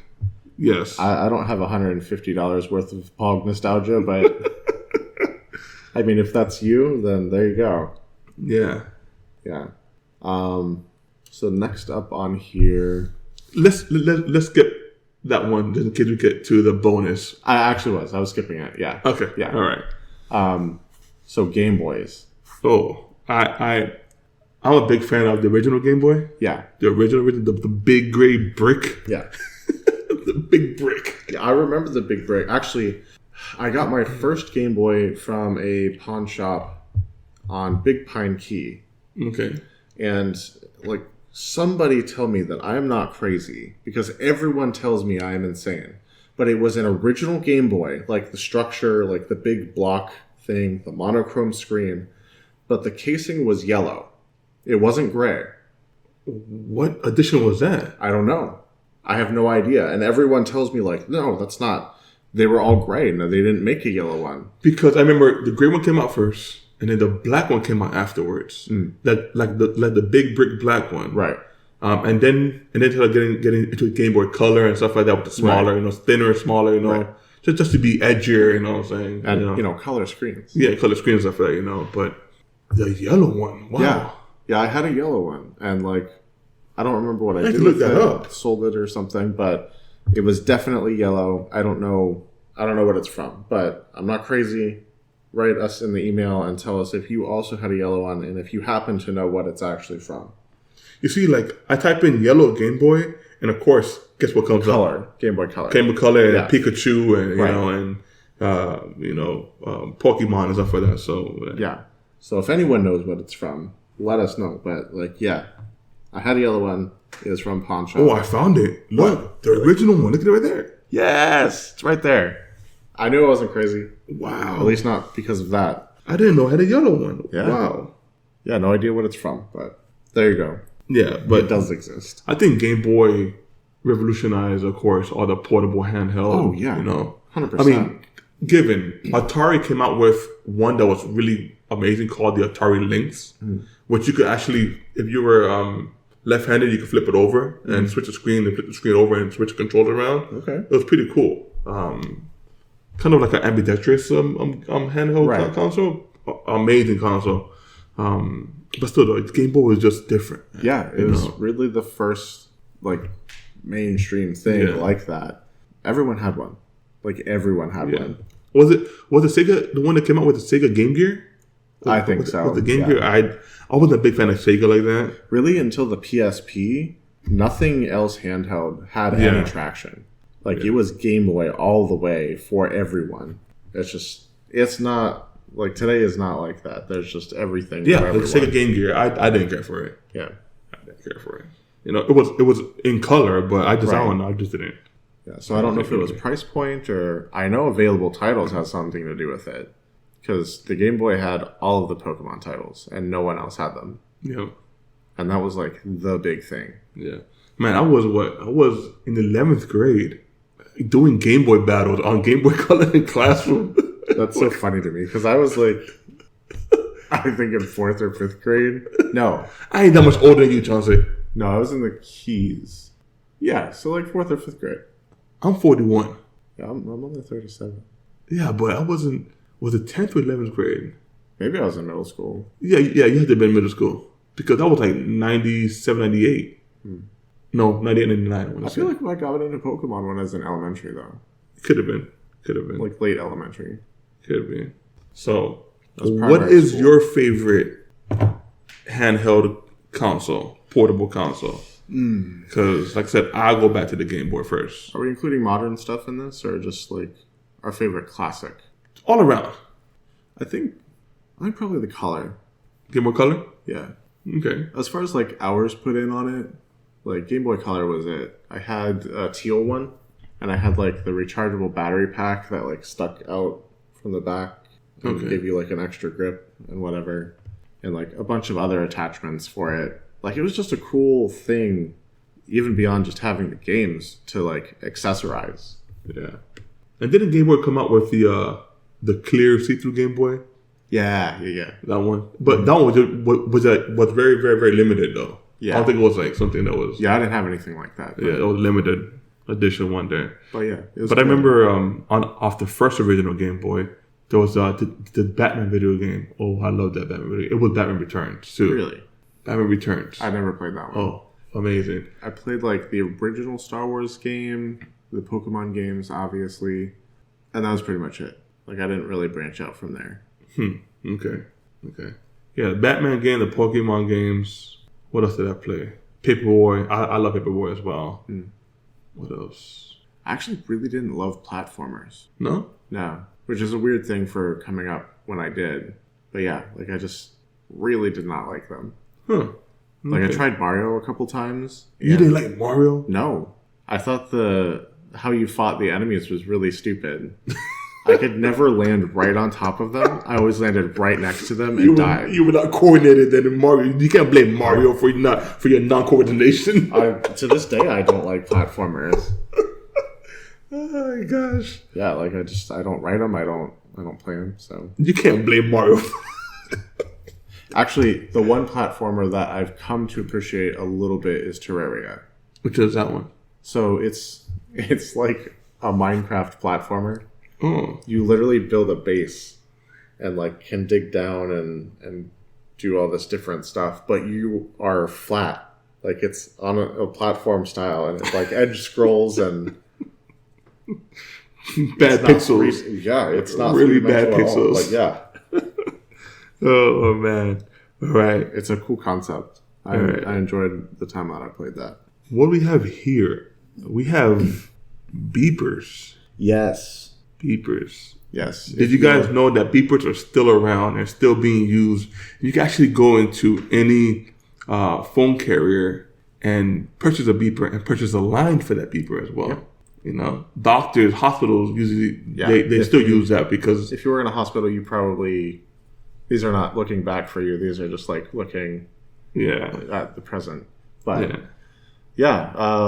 yes. I don't have $150 worth of Pog nostalgia, but I mean, if that's you, then there you go. Yeah. Yeah. So next up on here, let's skip that one just in case we get to the bonus. I was skipping it. Yeah. Okay. Yeah. All right. So Game Boys. Oh, I'm a big fan of the original Game Boy. Yeah. The original, the big gray brick. Yeah. The big brick. Yeah, I remember the big brick. Actually, I got my first Game Boy from a pawn shop on Big Pine Key. Okay. And like somebody tell me that I am not crazy because everyone tells me I am insane. But it was an original Game Boy, like the structure, like the big block thing, the monochrome screen, but the casing was yellow. It wasn't gray. What edition was that? I don't know. I have no idea. And everyone tells me like, no, that's not. They were all gray. No, they didn't make a yellow one. Because I remember the gray one came out first, and then the black one came out afterwards. Like the big brick black one. Right. And then they started getting into Game Boy Color and stuff like that with the smaller, right. Thinner, smaller, right. just to be edgier, you know what I'm saying? And, color screens. Yeah, color screens and stuff like that, But the yellow one, wow. Yeah, I had a yellow one. And, I don't remember what I did look with that it. up. Sold it or something, but it was definitely yellow. I don't know what it's from, but I'm not crazy. Write us in the email and tell us if you also had a yellow one and if you happen to know what it's actually from. You see, I type in yellow Game Boy, and of course, guess what comes up? Game Boy Color. Game Boy Color and Pikachu and, right. Pokemon and stuff like that. So, yeah. So if anyone knows what it's from, let us know. But, I had a yellow one. It was from Pawn Shop. Oh, I found it. Look, the original one. Look at it right there. Yes, it's right there. I knew I wasn't crazy. Wow. At least not because of that. I didn't know I had a yellow one. Yeah. Wow. Yeah, no idea what it's from, but there you go. Yeah, but it does exist. I think Game Boy revolutionized, of course, all the portable handheld. Oh, yeah. 100%. I mean, given Atari came out with one that was really amazing called the Atari Lynx, which you could actually, if you were left-handed, you could flip it over and switch the screen and flip the screen over and switch the controller around. Okay. It was pretty cool. Kind of like an ambidextrous handheld console. Amazing console. But still, the Game Boy was just different. Yeah, it was really the first mainstream thing like that. Everyone had one. Like everyone had one. Was it Sega the one that came out with the Sega Game Gear? I think so. With the Game Gear, I wasn't a big fan of Sega like that. Really, until the PSP, nothing else handheld had any traction. Like it was Game Boy all the way for everyone. It's not like today is not like that. There's just everything. Yeah, the Sega Game Gear, I didn't care for it. Yeah, I didn't care for it. You know, it was in color, but I just didn't. Yeah, so I don't know if it was price point or I know available titles has something to do with it. Because the Game Boy had all of the Pokemon titles and no one else had them. Yeah. And that was like the big thing. Yeah. Man, I was in the 11th grade doing Game Boy battles on Game Boy Color in classroom. That's so funny to me because I was like, I think in 4th or 5th grade. No. I ain't that much older than you, Chauncey. No, I was in the Keys. Yeah, so like 4th or 5th grade. I'm 41. Yeah, I'm only 37. Yeah, but I wasn't. Was it 10th or 11th grade? Maybe I was in middle school. Yeah, you had to have been in middle school. Because that was like 97, 98. No, 98, 99. I feel like I got into Pokemon when I was in elementary, though. Could have been. Like late elementary. Could have been. So, what is your favorite handheld console, portable console? Because, like I said, I'll go back to the Game Boy first. Are we including modern stuff in this, or just like our favorite classic? All around. I think probably the Color. Game Boy Color? Yeah. Okay. As far as like hours put in on it, like Game Boy Color was it. I had a teal one, and I had like the rechargeable battery pack that like stuck out from the back and gave you like an extra grip and whatever, and like a bunch of other attachments for it. Like it was just a cool thing, even beyond just having the games to like accessorize. Yeah. And didn't Game Boy come out with the clear see-through Game Boy? Yeah. That one. But that one was very, very, very limited though. Yeah. I don't think it was like something that was... Yeah, I didn't have anything like that. Yeah, it was limited edition one day. But yeah. But I remember off the first original Game Boy, there was the Batman video game. Oh, I love that Batman video game. It was Batman Returns too. Really? Batman Returns. I never played that one. Oh, amazing. I played like the original Star Wars game, the Pokemon games, obviously. And that was pretty much it. Like, I didn't really branch out from there. Okay. Yeah, the Batman game, the Pokemon games. What else did I play? Paperboy. I love Paperboy as well. What else? I actually really didn't love platformers. No? No. Which is a weird thing for coming up when I did. But yeah, like, I just really did not like them. Huh. Okay. Like, I tried Mario a couple times. You didn't like Mario? No. I thought how you fought the enemies was really stupid. I could never land right on top of them. I always landed right next to them and died. You were not coordinated then in Mario. You can't blame Mario for your non-coordination. To this day, I don't like platformers. Oh my gosh. Yeah, like I don't write them. I don't play them. So you can't blame Mario. Actually, the one platformer that I've come to appreciate a little bit is Terraria. Which is that one? So it's like a Minecraft platformer. Oh. You literally build a base and like can dig down and do all this different stuff, but you are flat. Like it's on a platform style, and it's like edge scrolls and bad pixels. It's not really bad pixels. But yeah. Oh man! All right, it's a cool concept. I enjoyed the time that I played that. What do we have here? We have beepers. Yes. Beepers. Yes. Did you guys know that beepers are still around and still being used? You can actually go into any phone carrier and purchase a beeper and purchase a line for that beeper as well. Yep. You know, doctors, hospitals usually they still use that because if you were in a hospital, you probably these are not looking back for you. These are just like looking at the present. But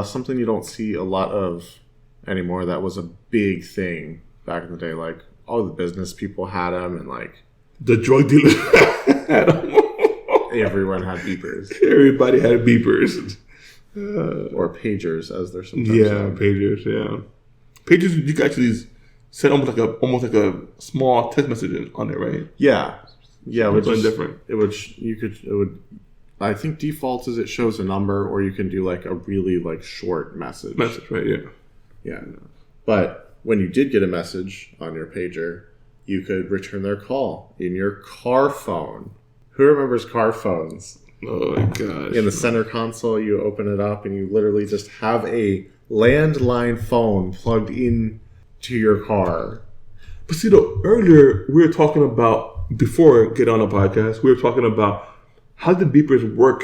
something you don't see a lot of anymore. That was a big thing back in the day. Like all the business people had them, and like the drug dealers had them. Everyone had beepers. Everybody had beepers. Or pagers, as they're sometimes called. Pagers. Yeah, pagers. You can actually send almost like a small text message on there, right? Yeah. Which is different. It would. I think default is it shows a number, or you can do like a really like short message. Right? Yeah. Yeah. But when you did get a message on your pager, you could return their call in your car phone. Who remembers car phones? Oh my gosh. In the center console, you open it up and you literally just have a landline phone plugged in to your car. But see, though, earlier we were talking about, before getting on the podcast, we were talking about how the beepers work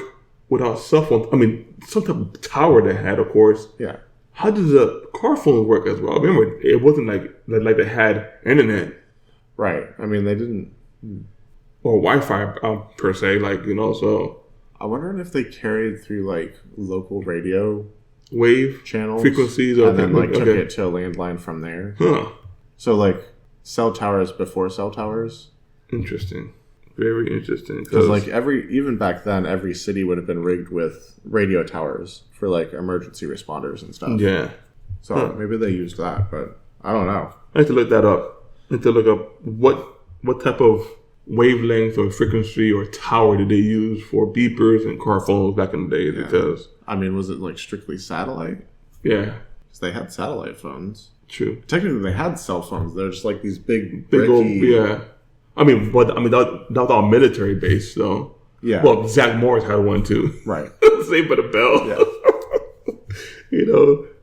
without cell phones. I mean, some type of tower they had, of course. Yeah. How does the car phone work as well? Remember, it wasn't like they had internet. Right. I mean, they didn't... Or Wi-Fi, per se, so... I wonder if they carried through, local radio... Wave? Channels. Frequencies? And then, took it to a landline from there. Huh. So, cell towers before cell towers. Interesting. Very interesting. Because even back then, every city would have been rigged with radio towers for emergency responders and stuff. Yeah. So maybe they used that, but I don't know. I have to look that up. I have to look up what type of wavelength or frequency or tower did they use for beepers and car phones back in the day? Yeah. Because was it strictly satellite? Yeah. Because they had satellite phones. True. Technically, they had cell phones. They're just these big old, yeah. That was all military based, though. Yeah. Well, Zach Morris had one too. Right. Saved by the bell. Yeah.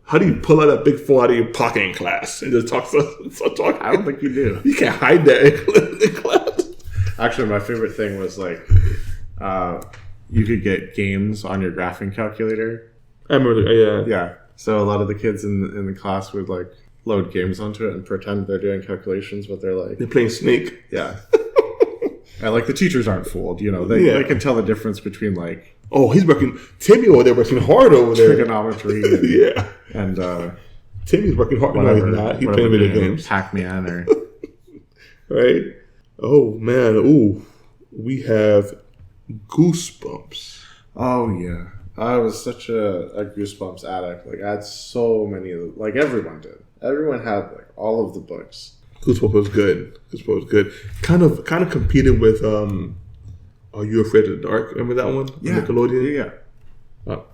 How do you pull out that big phone out of your pocket in class and just talk? I don't think you do. You can't hide that in class. Actually, my favorite thing was you could get games on your graphing calculator. I remember. Yeah. Yeah. So a lot of the kids in the class would load games onto it and pretend they're doing calculations, but they're playing Snake. Yeah. And the teachers aren't fooled, they can tell the difference between oh, he's working. Timmy over there working hard over there. Trigonometry. And, yeah. And Timmy's working hard. Whatever, no, he's not. He's playing video games. Pac-Man or right. Oh man. Ooh, we have Goosebumps. Oh yeah. I was such a Goosebumps addict. I had so many of them. Everyone did. Everyone had all of the books. Goosebumps was good. Kind of competed with Are You Afraid of the Dark? Remember that one? Yeah. Nickelodeon? Yeah.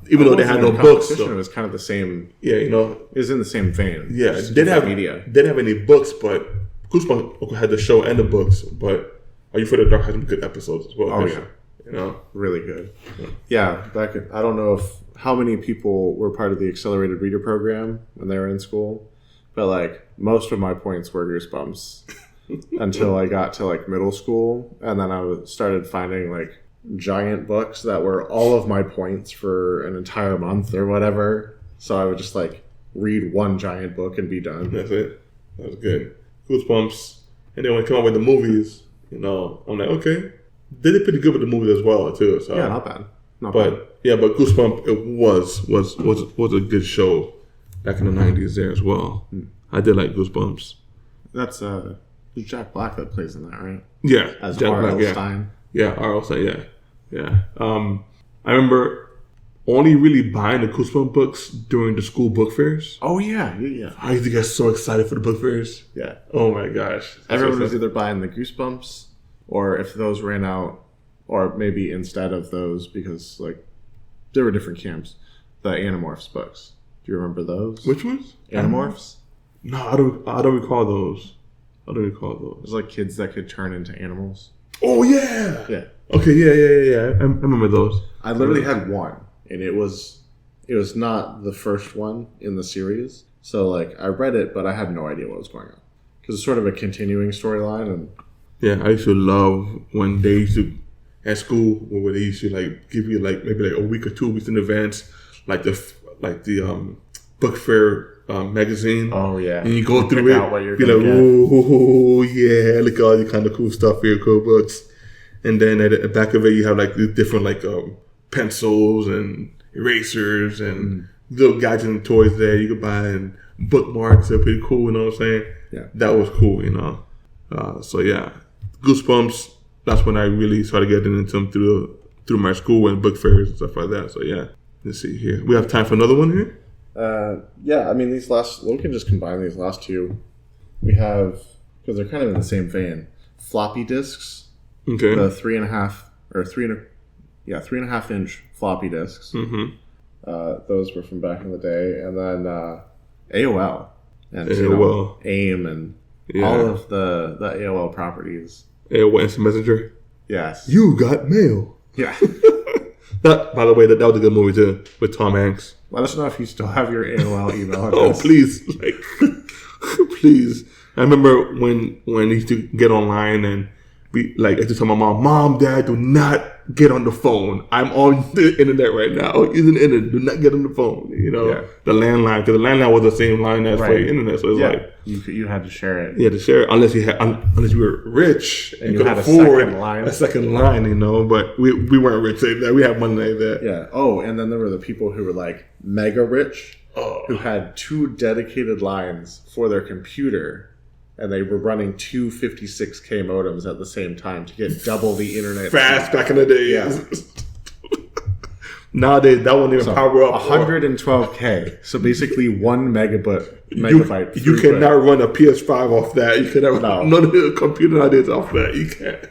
Even though they had no books. It was kind of the same. Yeah, it was in the same vein. Yeah, they didn't have any books, but Goosebumps had the show and the books. But Are You Afraid of the Dark had some good episodes as well. Oh yeah. Really good. Yeah, I don't know how many people were part of the accelerated reader program when they were in school, but most of my points were Goosebumps until I got to middle school, and then I started finding giant books that were all of my points for an entire month or whatever. So I would just read one giant book and be done. That's it. That was good. Goosebumps, and then when it came out with the movies, I'm like, okay. They did pretty good with the movies as well too. So yeah, not bad. But Goosebumps it was a good show back in the 90s there as well. I did like Goosebumps. That's Jack Black that plays in that, right? Yeah, as Jack R.L. Black, Stein. Yeah, R.L. Stein. Yeah. I remember only really buying the Goosebumps books during the school book fairs. Oh yeah. I used to get so excited for the book fairs. Yeah. Oh my gosh. Everyone was either buying the Goosebumps, or if those ran out, or maybe instead of those, because there were different camps, the Animorphs books. Do you remember those? Which ones? Animorphs? No, I don't recall those. It was kids that could turn into animals. Oh yeah. Yeah. Okay. Yeah. I remember those. I literally had one, and it was not the first one in the series. So I read it, but I had no idea what was going on because it's sort of a continuing storyline. And yeah, I used to love when they used to at school where they used to give you maybe a week or 2 weeks in advance, the book fair magazine. Oh yeah, and you go through it. What you're oh yeah, look at all the kind of cool stuff here, cool books. And then at the back of it, you have the different pencils and erasers and little gadgets and toys there you could buy, and bookmarks are pretty cool. You know what I'm saying? Yeah, that was cool. So yeah, Goosebumps. That's when I really started getting into them through my school and book fairs and stuff like that. So yeah, let's see here. We have time for another one here. Yeah, I mean we can just combine these last two. We have, because they're kind of in the same vein, floppy disks. Okay. The 3.5 inch floppy disks. Mm-hmm. Those were from back in the day, and then AOL. and AOL. AIM and all of the AOL properties. AOL Instant Messenger. Yes. You got mail. Yeah. By the way, that was a good movie too with Tom Hanks. Let us know if you still have your AOL email address. Oh, please, please. I remember when I used to get online and be I used to tell my mom, Dad, do not get on the phone. I'm on the internet right now. Using the internet. Do not get on the phone. The landline, because the landline was the same line as for the internet. So it's you had to share it. You had to share it unless you were rich and you could had afford a second line. But we weren't rich like that. We had money like that. Yeah. Oh, and then there were the people who were like mega rich, who had 2 dedicated lines for their computer. And they were running 2 56K modems at the same time to get double the internet fast back in the day. Yeah. Nowadays, that won't even power up. 112K. So basically 1 megabyte. You cannot run a PS5 off that. You cannot run none of the computer nowadays off that. You can't.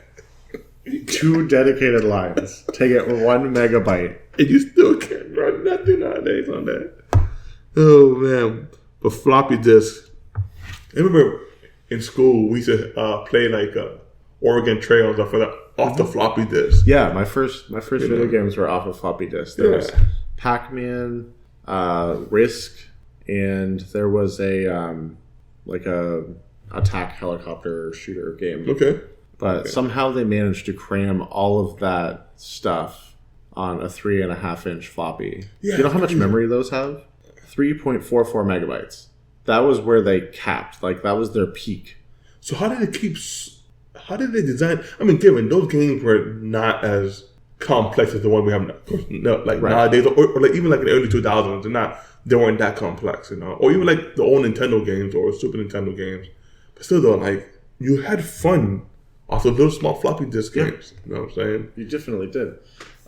2 dedicated lines to get 1 megabyte. And you still can't run nothing nowadays on that. Oh, man. But floppy disk. I remember in school, we used to play Oregon Trails off the floppy disk. Yeah, my first video games were off of floppy disk. There was Pac-Man, Risk, and there was a attack helicopter shooter game. Okay. But somehow they managed to cram all of that stuff on a 3.5-inch floppy. Yeah, you know how much memory those have? 3.44 megabytes. That was where they capped. That was their peak. So how did they design? I mean, given those games were not as complex as the one we have nowadays, or even in the early 2000s, they weren't that complex, or even the old Nintendo games or Super Nintendo games. But still, though, you had fun off those little small floppy disk games. You know what I'm saying? You definitely did.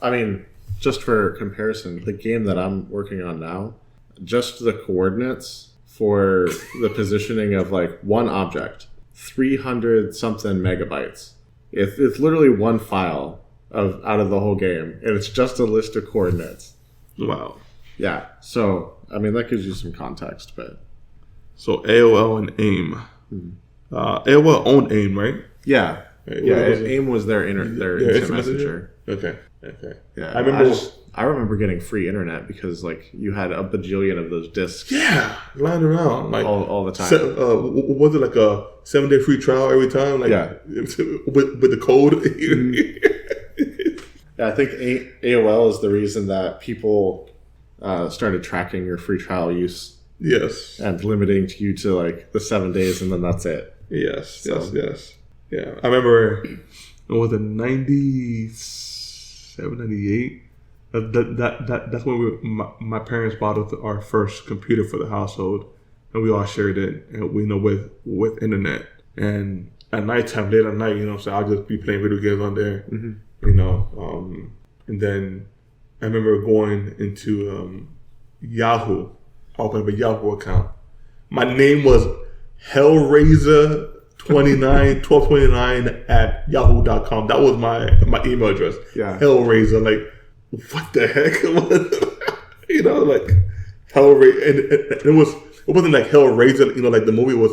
I mean, just for comparison, the game that I'm working on now, just the coordinates for the positioning of one object, 300 something megabytes. It's literally one file out of the whole game, and it's just a list of coordinates. Wow. Yeah. So I mean that gives you some context, but so AOL and AIM. AOL owned AIM, right? Yeah. AIM was their instant messenger. Okay. Yeah. I remember getting free internet because you had a bajillion of those discs. Yeah, lying around all the time. Was it a 7-day free trial every time? With the code. Yeah, I think AOL is the reason that people started tracking your free trial use. Yes, and limiting you to the 7 days, and then that's it. Yes. Yeah, I remember. Was it 97, 98? That's when my parents bought us our first computer for the household, and we all shared it, and with internet. And at nighttime, late at night, so I'll just be playing video games on there, and then I remember going into Yahoo. I opened up a Yahoo account. My name was Hellraiser1229 at yahoo.com. That was my email address. Yeah, Hellraiser, what the heck? Hellraiser, and it wasn't like Hellraiser, the movie was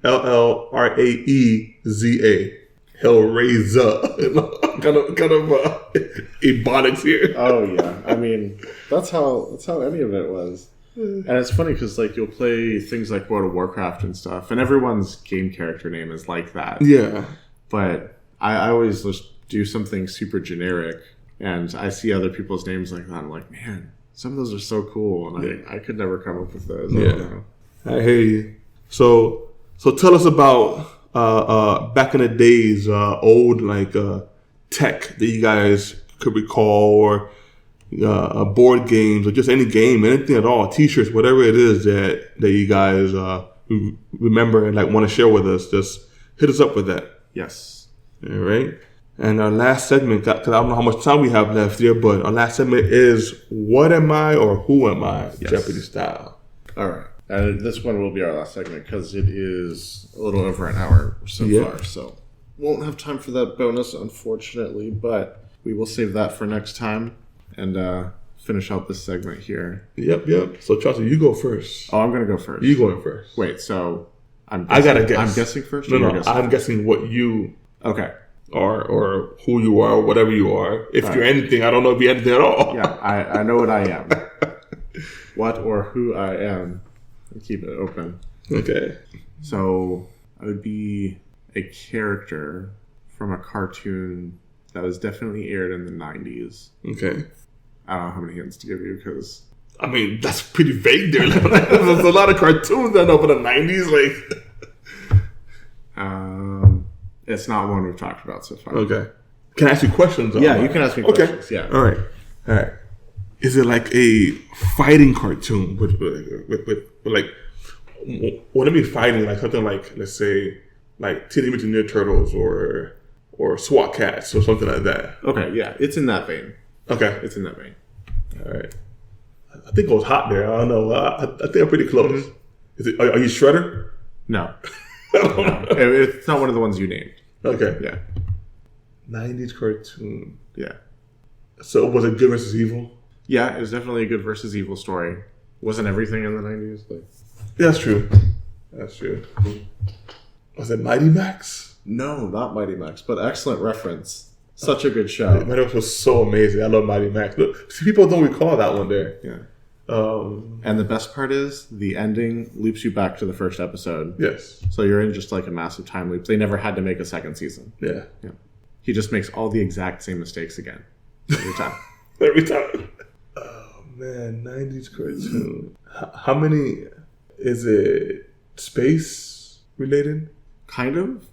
HELLRAEZA. Hellraiser. kind of ebonics here. Oh yeah. I mean, that's how any of it was. And it's funny because you'll play things like World of Warcraft and stuff, and everyone's game character name is like that. Yeah. But I always just do something super generic, and I see other people's names like that. I'm like, man, some of those are so cool, and I could never come up with those. Yeah. I hear you. So tell us about back in the days, old tech that you guys could recall, or board games, or just any game, anything at all, t-shirts, whatever it is that you guys remember and want to share with us. Just hit us up with that. Yes. All right. And our last segment, because I don't know how much time we have left here, but our last segment is What Am I or Who Am I? Yes. Jeopardy style. All right. And this one will be our last segment because it is a little over an hour so far. So won't have time for that bonus, unfortunately, but we will save that for next time. And finish out this segment here. Yep. So, Chauncey, you go first. Oh, I'm going to go first. You going first. Wait, so I gotta guess. I'm guessing first? No, I'm guessing what you are or who you are, or whatever you are. If you're anything, I don't know if you're anything at all. Yeah, I know what I am. What or who I am. I'll keep it open. Okay. So I would be a character from a cartoon that was definitely aired in the 90s. Okay. I don't know how many hints to give you because... I mean, that's pretty vague there. There's a lot of cartoons that know for the 90s. It's not one we've talked about so far. Okay. Can I ask you questions? Yeah, you can ask me questions. Okay. Yeah. All right. Is it like a fighting cartoon with like, what I mean fighting, like something like, let's say, like Teenage Mutant Ninja Turtles or SWAT Cats or something like that? Okay, yeah. It's in that vein. Okay. It's in that vein. All right. I think I was hot there. I don't know. I think I'm pretty close. Mm-hmm. Are you Shredder? No. It's not one of the ones you named. Okay. Yeah. 90s cartoon. Yeah. So was it good versus evil? Yeah, it was definitely a good versus evil story. Wasn't everything in the 90s? That's true. Was it Mighty Max? No, not Mighty Max, but excellent reference. Such a good show. Mighty Max was so amazing. I love Mighty Max. Look, see, people don't recall that one there. Yeah. And the best part is the ending loops you back to the first episode. Yes. So you're in just like a massive time loop. They never had to make a second season. Yeah. He just makes all the exact same mistakes again. Every time. Every time. Oh, man. 90s cartoon. How many... Is it space related? Kind of.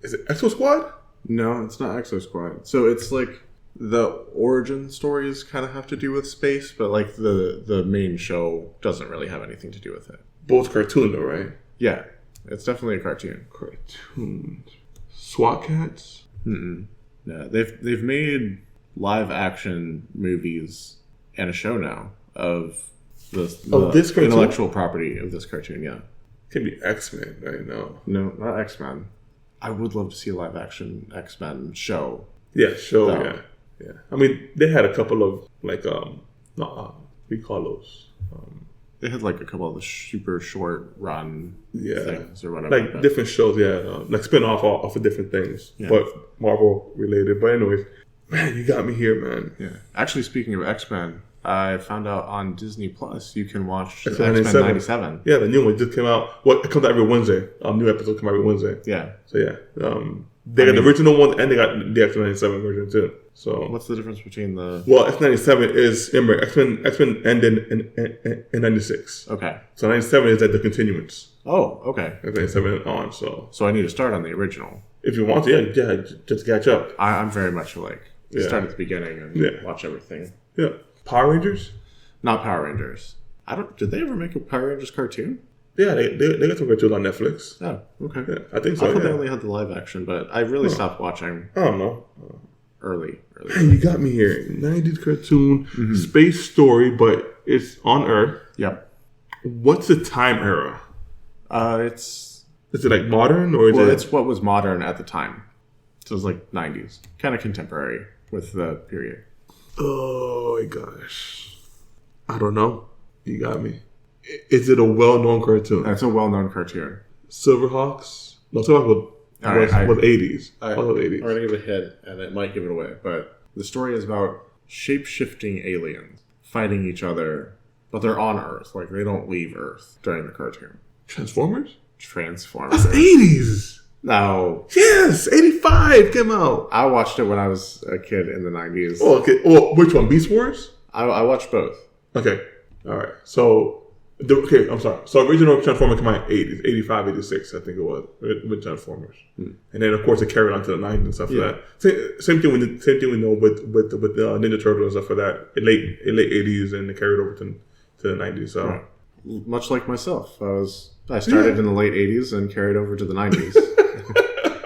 Is it Exo Squad? No, it's not Exo Squad. So it's like the origin stories kind of have to do with space, but like the main show doesn't really have anything to do with it. Both cartoon though, right? Yeah, it's definitely a cartoon. Cartoon. SWAT Cats? No, they've made live action movies and a show now of this cartoon? Intellectual property of this cartoon. Yeah, Can be X-Men right now. No, not X-Men. I would love to see a live action X-Men show. Yeah, show. Yeah. I mean, they had a couple of like what do you call those? They had like a couple of the super short run things or whatever. Like different shows, like spin-off off of different things, but Marvel related. But anyways, man, you got me here, man. Yeah. Actually, speaking of X-Men, I found out on Disney Plus you can watch X-Men 97. Yeah, the new one just came out. Well, it comes out every Wednesday. New episodes come out every Wednesday. Yeah. So they got the original one and they got the X-Men 97 version too. So what's the difference between the? Well, X-Men 97 is X-Men ended in 96. Okay. So 97 is at the continuance. Oh, okay. X-Men 97 on. So I need to start on the original. If you want to, just catch up. I'm very much start at the beginning and watch everything. Yeah. Power Rangers? Not Power Rangers. Did they ever make a Power Rangers cartoon? Yeah, they got some cartoons on Netflix. Oh, okay. Yeah, I think so. I thought they only had the live action, but I really stopped watching. I don't know. Early. Man, you got me here. 90s cartoon, space story, but it's on Earth. Yep. What's the time era? Is it like modern or it's what was modern at the time. So it was like 90s, kind of contemporary with the period. Oh my gosh. I don't know. You got me. Is it a well-known cartoon? It's a well-known cartoon. Silverhawks? No, Silverhawks was 80s. I'm going to give a hint, and it might give it away, but the story is about shape-shifting aliens fighting each other, but they're on Earth. Like, they don't leave Earth during the cartoon. Transformers? That's 80s! No. Yes! 85 came out. I watched it when I was a kid in the 90s. Oh, okay. Oh, which one? Beast Wars? I watched both. Okay. All right. I'm sorry. So original Transformers came out in 80s. 85, 86, I think it was, with Transformers. And then, of course, it carried on to the 90s and stuff like that. Same thing we know with Ninja Turtles and stuff for that. In late 80s, and it carried over to the 90s. So. Right. Much like myself. I started in the late 80s and carried over to the 90s.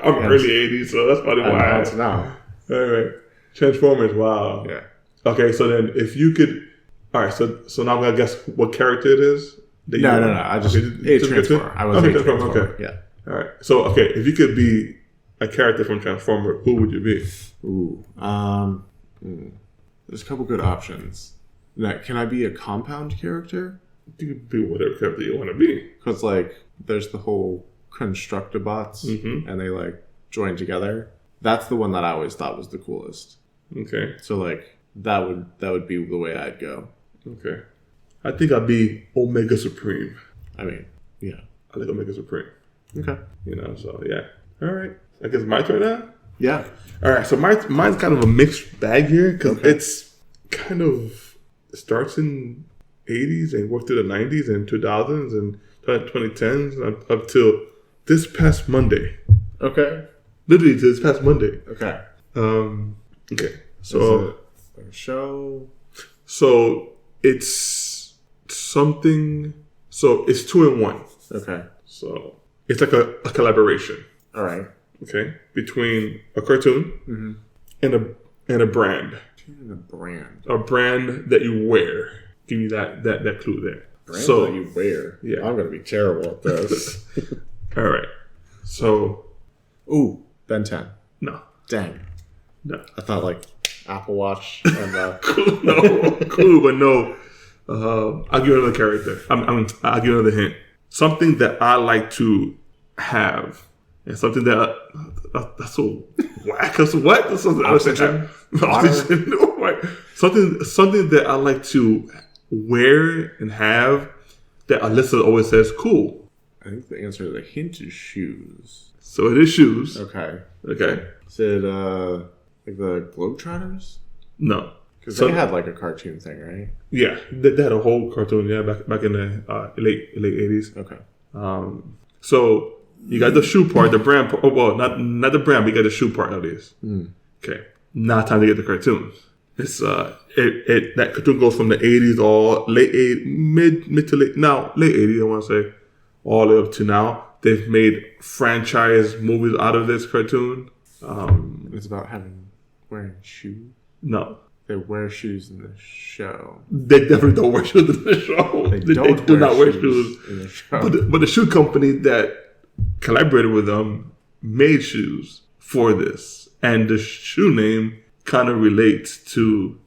I'm early 80s, so that's probably why. Now. All right. Transformers, wow. Yeah. Okay, so then if you could... All right, so now I'm going to guess what character it is? No. I just... Transformer. I was Transformer. Okay. Yeah. All right. So, if you could be a character from Transformer, who would you be? Ooh. There's a couple good options. Now, can I be a compound character? You can be whatever character you want to be. Because, like, there's the whole Constructabots, and they, like, join together. That's the one that I always thought was the coolest. Okay. So, like, that would be the way I'd go. Okay. I think I'd be Omega Supreme. I mean, yeah. I like Omega Supreme. Okay. You know, so yeah. All right. I guess my turn now? Yeah. All right. So mine's kind of a mixed bag here because it's kind of starts in 80s and worked through the 90s and 2000s and 2010s and up till this past Monday. Okay. Literally this past Monday. Okay. Okay. So a show. So it's something. So it's 2 in 1. Okay. So it's like a collaboration. All right. Okay. Between a cartoon and a brand. And a brand. A brand that you wear. Give you that clue there. Brand that you wear. Yeah. I'm gonna be terrible at this. All right. So. Ooh, Ben 10. No. Dang. No. I thought like Apple Watch and Cool, but no. I'll give you another character. I'll give you another hint. Something that I like to have, and something that that's so whack. That's what? That's Oxygen. Oxygen. No, right. Something that I like to wear and have that Alyssa always says cool. I think the answer to the hint is shoes. So it is shoes. Okay. Okay. Is it like the Globetrotters? No. Because they had like a cartoon thing, right? Yeah, they had a whole cartoon. Yeah, back in the late 80s. Okay. So you got the shoe part, the brand. Oh, well, not the brand, but you got the shoe part of this. Okay. Now time to get the cartoons. It's that cartoon goes from the 80s all late 80s, mid to late 80s. I want to say all the way up to now. They've made franchise movies out of this cartoon. It's about wearing shoes. No. They wear shoes in the show. They definitely don't wear shoes in the show. They do not wear shoes in the show. But the shoe company that collaborated with them made shoes for this, and the shoe name kind of relates to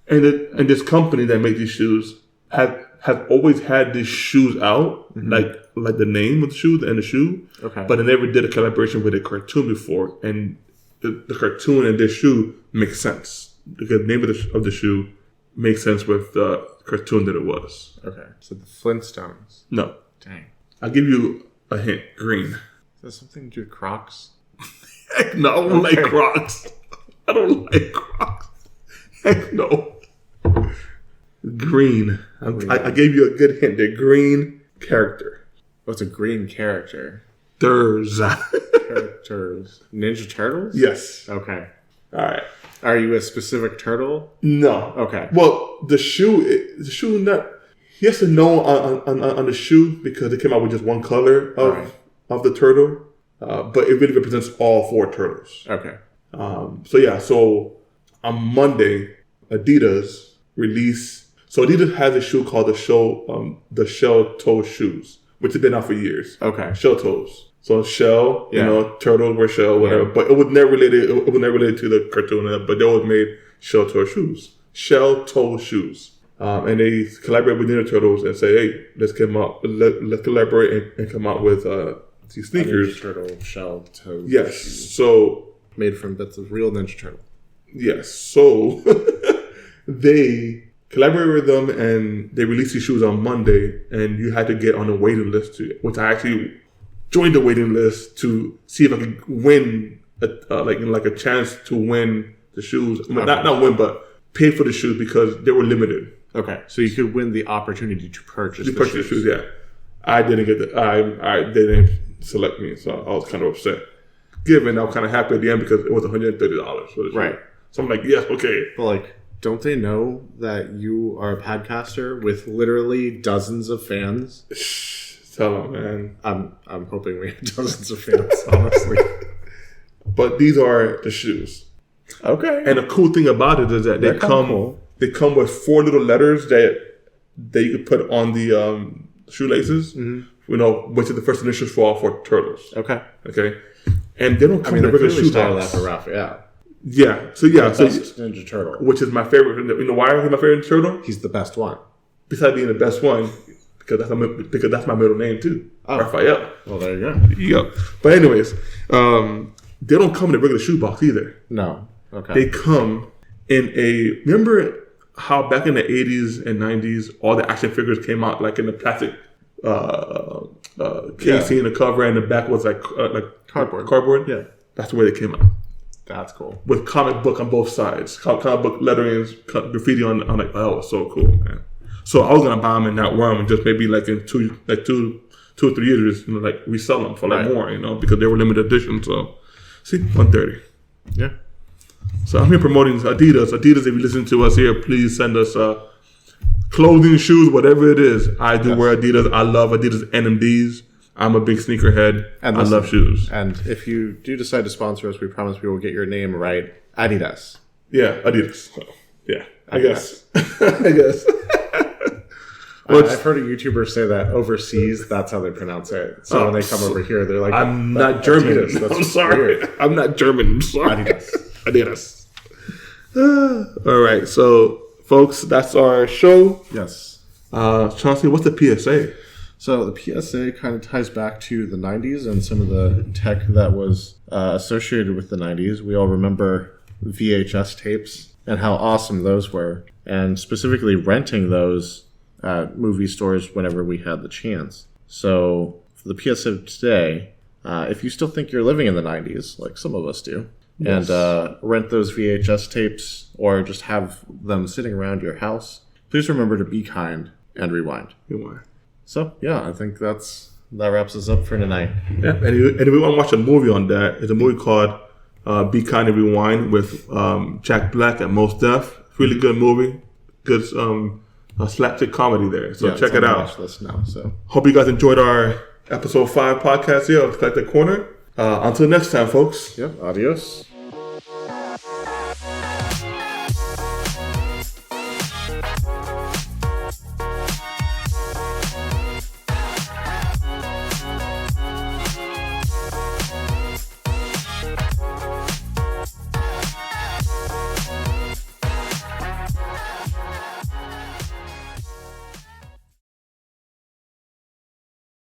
and this company that made these shoes have always had these shoes out, like the name of the shoe and the shoe. Okay. But they never did a collaboration with a cartoon before, and the cartoon and this shoe makes sense. The name of the shoe makes sense with the cartoon that it was. Okay. So the Flintstones. No. Dang. I'll give you a hint. Green. Is that something to do with Crocs? Heck no, I don't like Crocs. I don't like Crocs. Heck no. Green. I gave you a good hint. The green character. What's a green character? Characters. Ninja Turtles? Yes. Okay. All right. Are you a specific turtle? No. Okay. Well, the shoe not yes and no on the shoe because it came out with just one color of the turtle, but it really represents all 4 turtles. Okay. So on Monday, Adidas released. So Adidas has a shoe called the shell toe shoes, which have been out for years. Okay. Shell toes. So shell, turtle wear shell, whatever. Yeah. But it was never related. It was never related to the cartoon. But they always made shell toe shoes. And they collaborate with Ninja Turtles and say, "Hey, let's collaborate and come out with these sneakers." Ninja Turtle shell toe. Yes. Shoes. So made from bits of real Ninja Turtle. Yes. So they collaborated with them and they released these shoes on Monday, and you had to get on a waiting list which I actually joined the waiting list to see if I could win, a chance to win the shoes. I mean, not win, but pay for the shoes because they were limited. Okay, so you could win the opportunity to purchase the shoes. Yeah, I didn't get I didn't select me, so I was kind of upset. I was kind of happy at the end because it was $130 for the shoes. Right. So I'm like, yes, okay. But don't they know that you are a podcaster with literally dozens of fans? Tell them, man. I'm hoping we have dozens of fans, honestly. But these are the shoes. Okay. And the cool thing about it is that they come with 4 little letters that you could put on the shoelaces. Mm-hmm. Which is the first initials for all 4 turtles. Okay. And they don't come in regular shoe box. That for Ralph, yeah. Yeah. So Ninja Turtle. which is my favorite. You know why he's my favorite turtle? He's the best one. Besides being the best one, because that's my middle name too. Oh. Raphael. Well, there you go. Yep. But anyways, they don't come in a regular shoebox either. No. Okay. They come in a. Remember how back in the 80s and 90s, all the action figures came out like in the plastic casing, the cover, and the back was like cardboard. Yeah. That's the way they came out. That's cool. With comic book on both sides, comic book letterings, graffiti on like, oh, it was so cool, man. So I was gonna buy them in that worm and just maybe like in two or 3 years, like resell them for like more, because they were limited edition. So see, 130. Yeah. So I'm here promoting Adidas. Adidas, if you listen to us here, please send us clothing, shoes, whatever it is. I do wear Adidas. I love Adidas NMDs. I'm a big sneakerhead. And I love shoes. And if you do decide to sponsor us, we promise we will get your name right. Adidas. Yeah, Adidas. So, yeah, I guess. I guess. I've heard a YouTuber say that overseas, that's how they pronounce it. So when they come over here, they're like, I'm not German. I'm sorry. Weird. I'm not German. I'm sorry. Adidas. All right. So, folks, that's our show. Yes. Chauncey, what's the PSA? So the PSA kind of ties back to the 90s and some of the tech that was associated with the 90s. We all remember VHS tapes and how awesome those were. And specifically renting those at movie stores whenever we had the chance. So for the PSA today, if you still think you're living in the 90s, like some of us do, and rent those VHS tapes or just have them sitting around your house, please remember to be kind and rewind. So, yeah, I think that wraps us up for tonight. Yeah, and if we want to watch a movie on that, it's a movie called Be Kind and Rewind with Jack Black and Mos Def. Really good movie. Good slapstick comedy there. So check it out. Watch list now, so. Hope you guys enjoyed our episode 5 podcast here of Eclectic Corner. Until next time, folks. Yep, adios.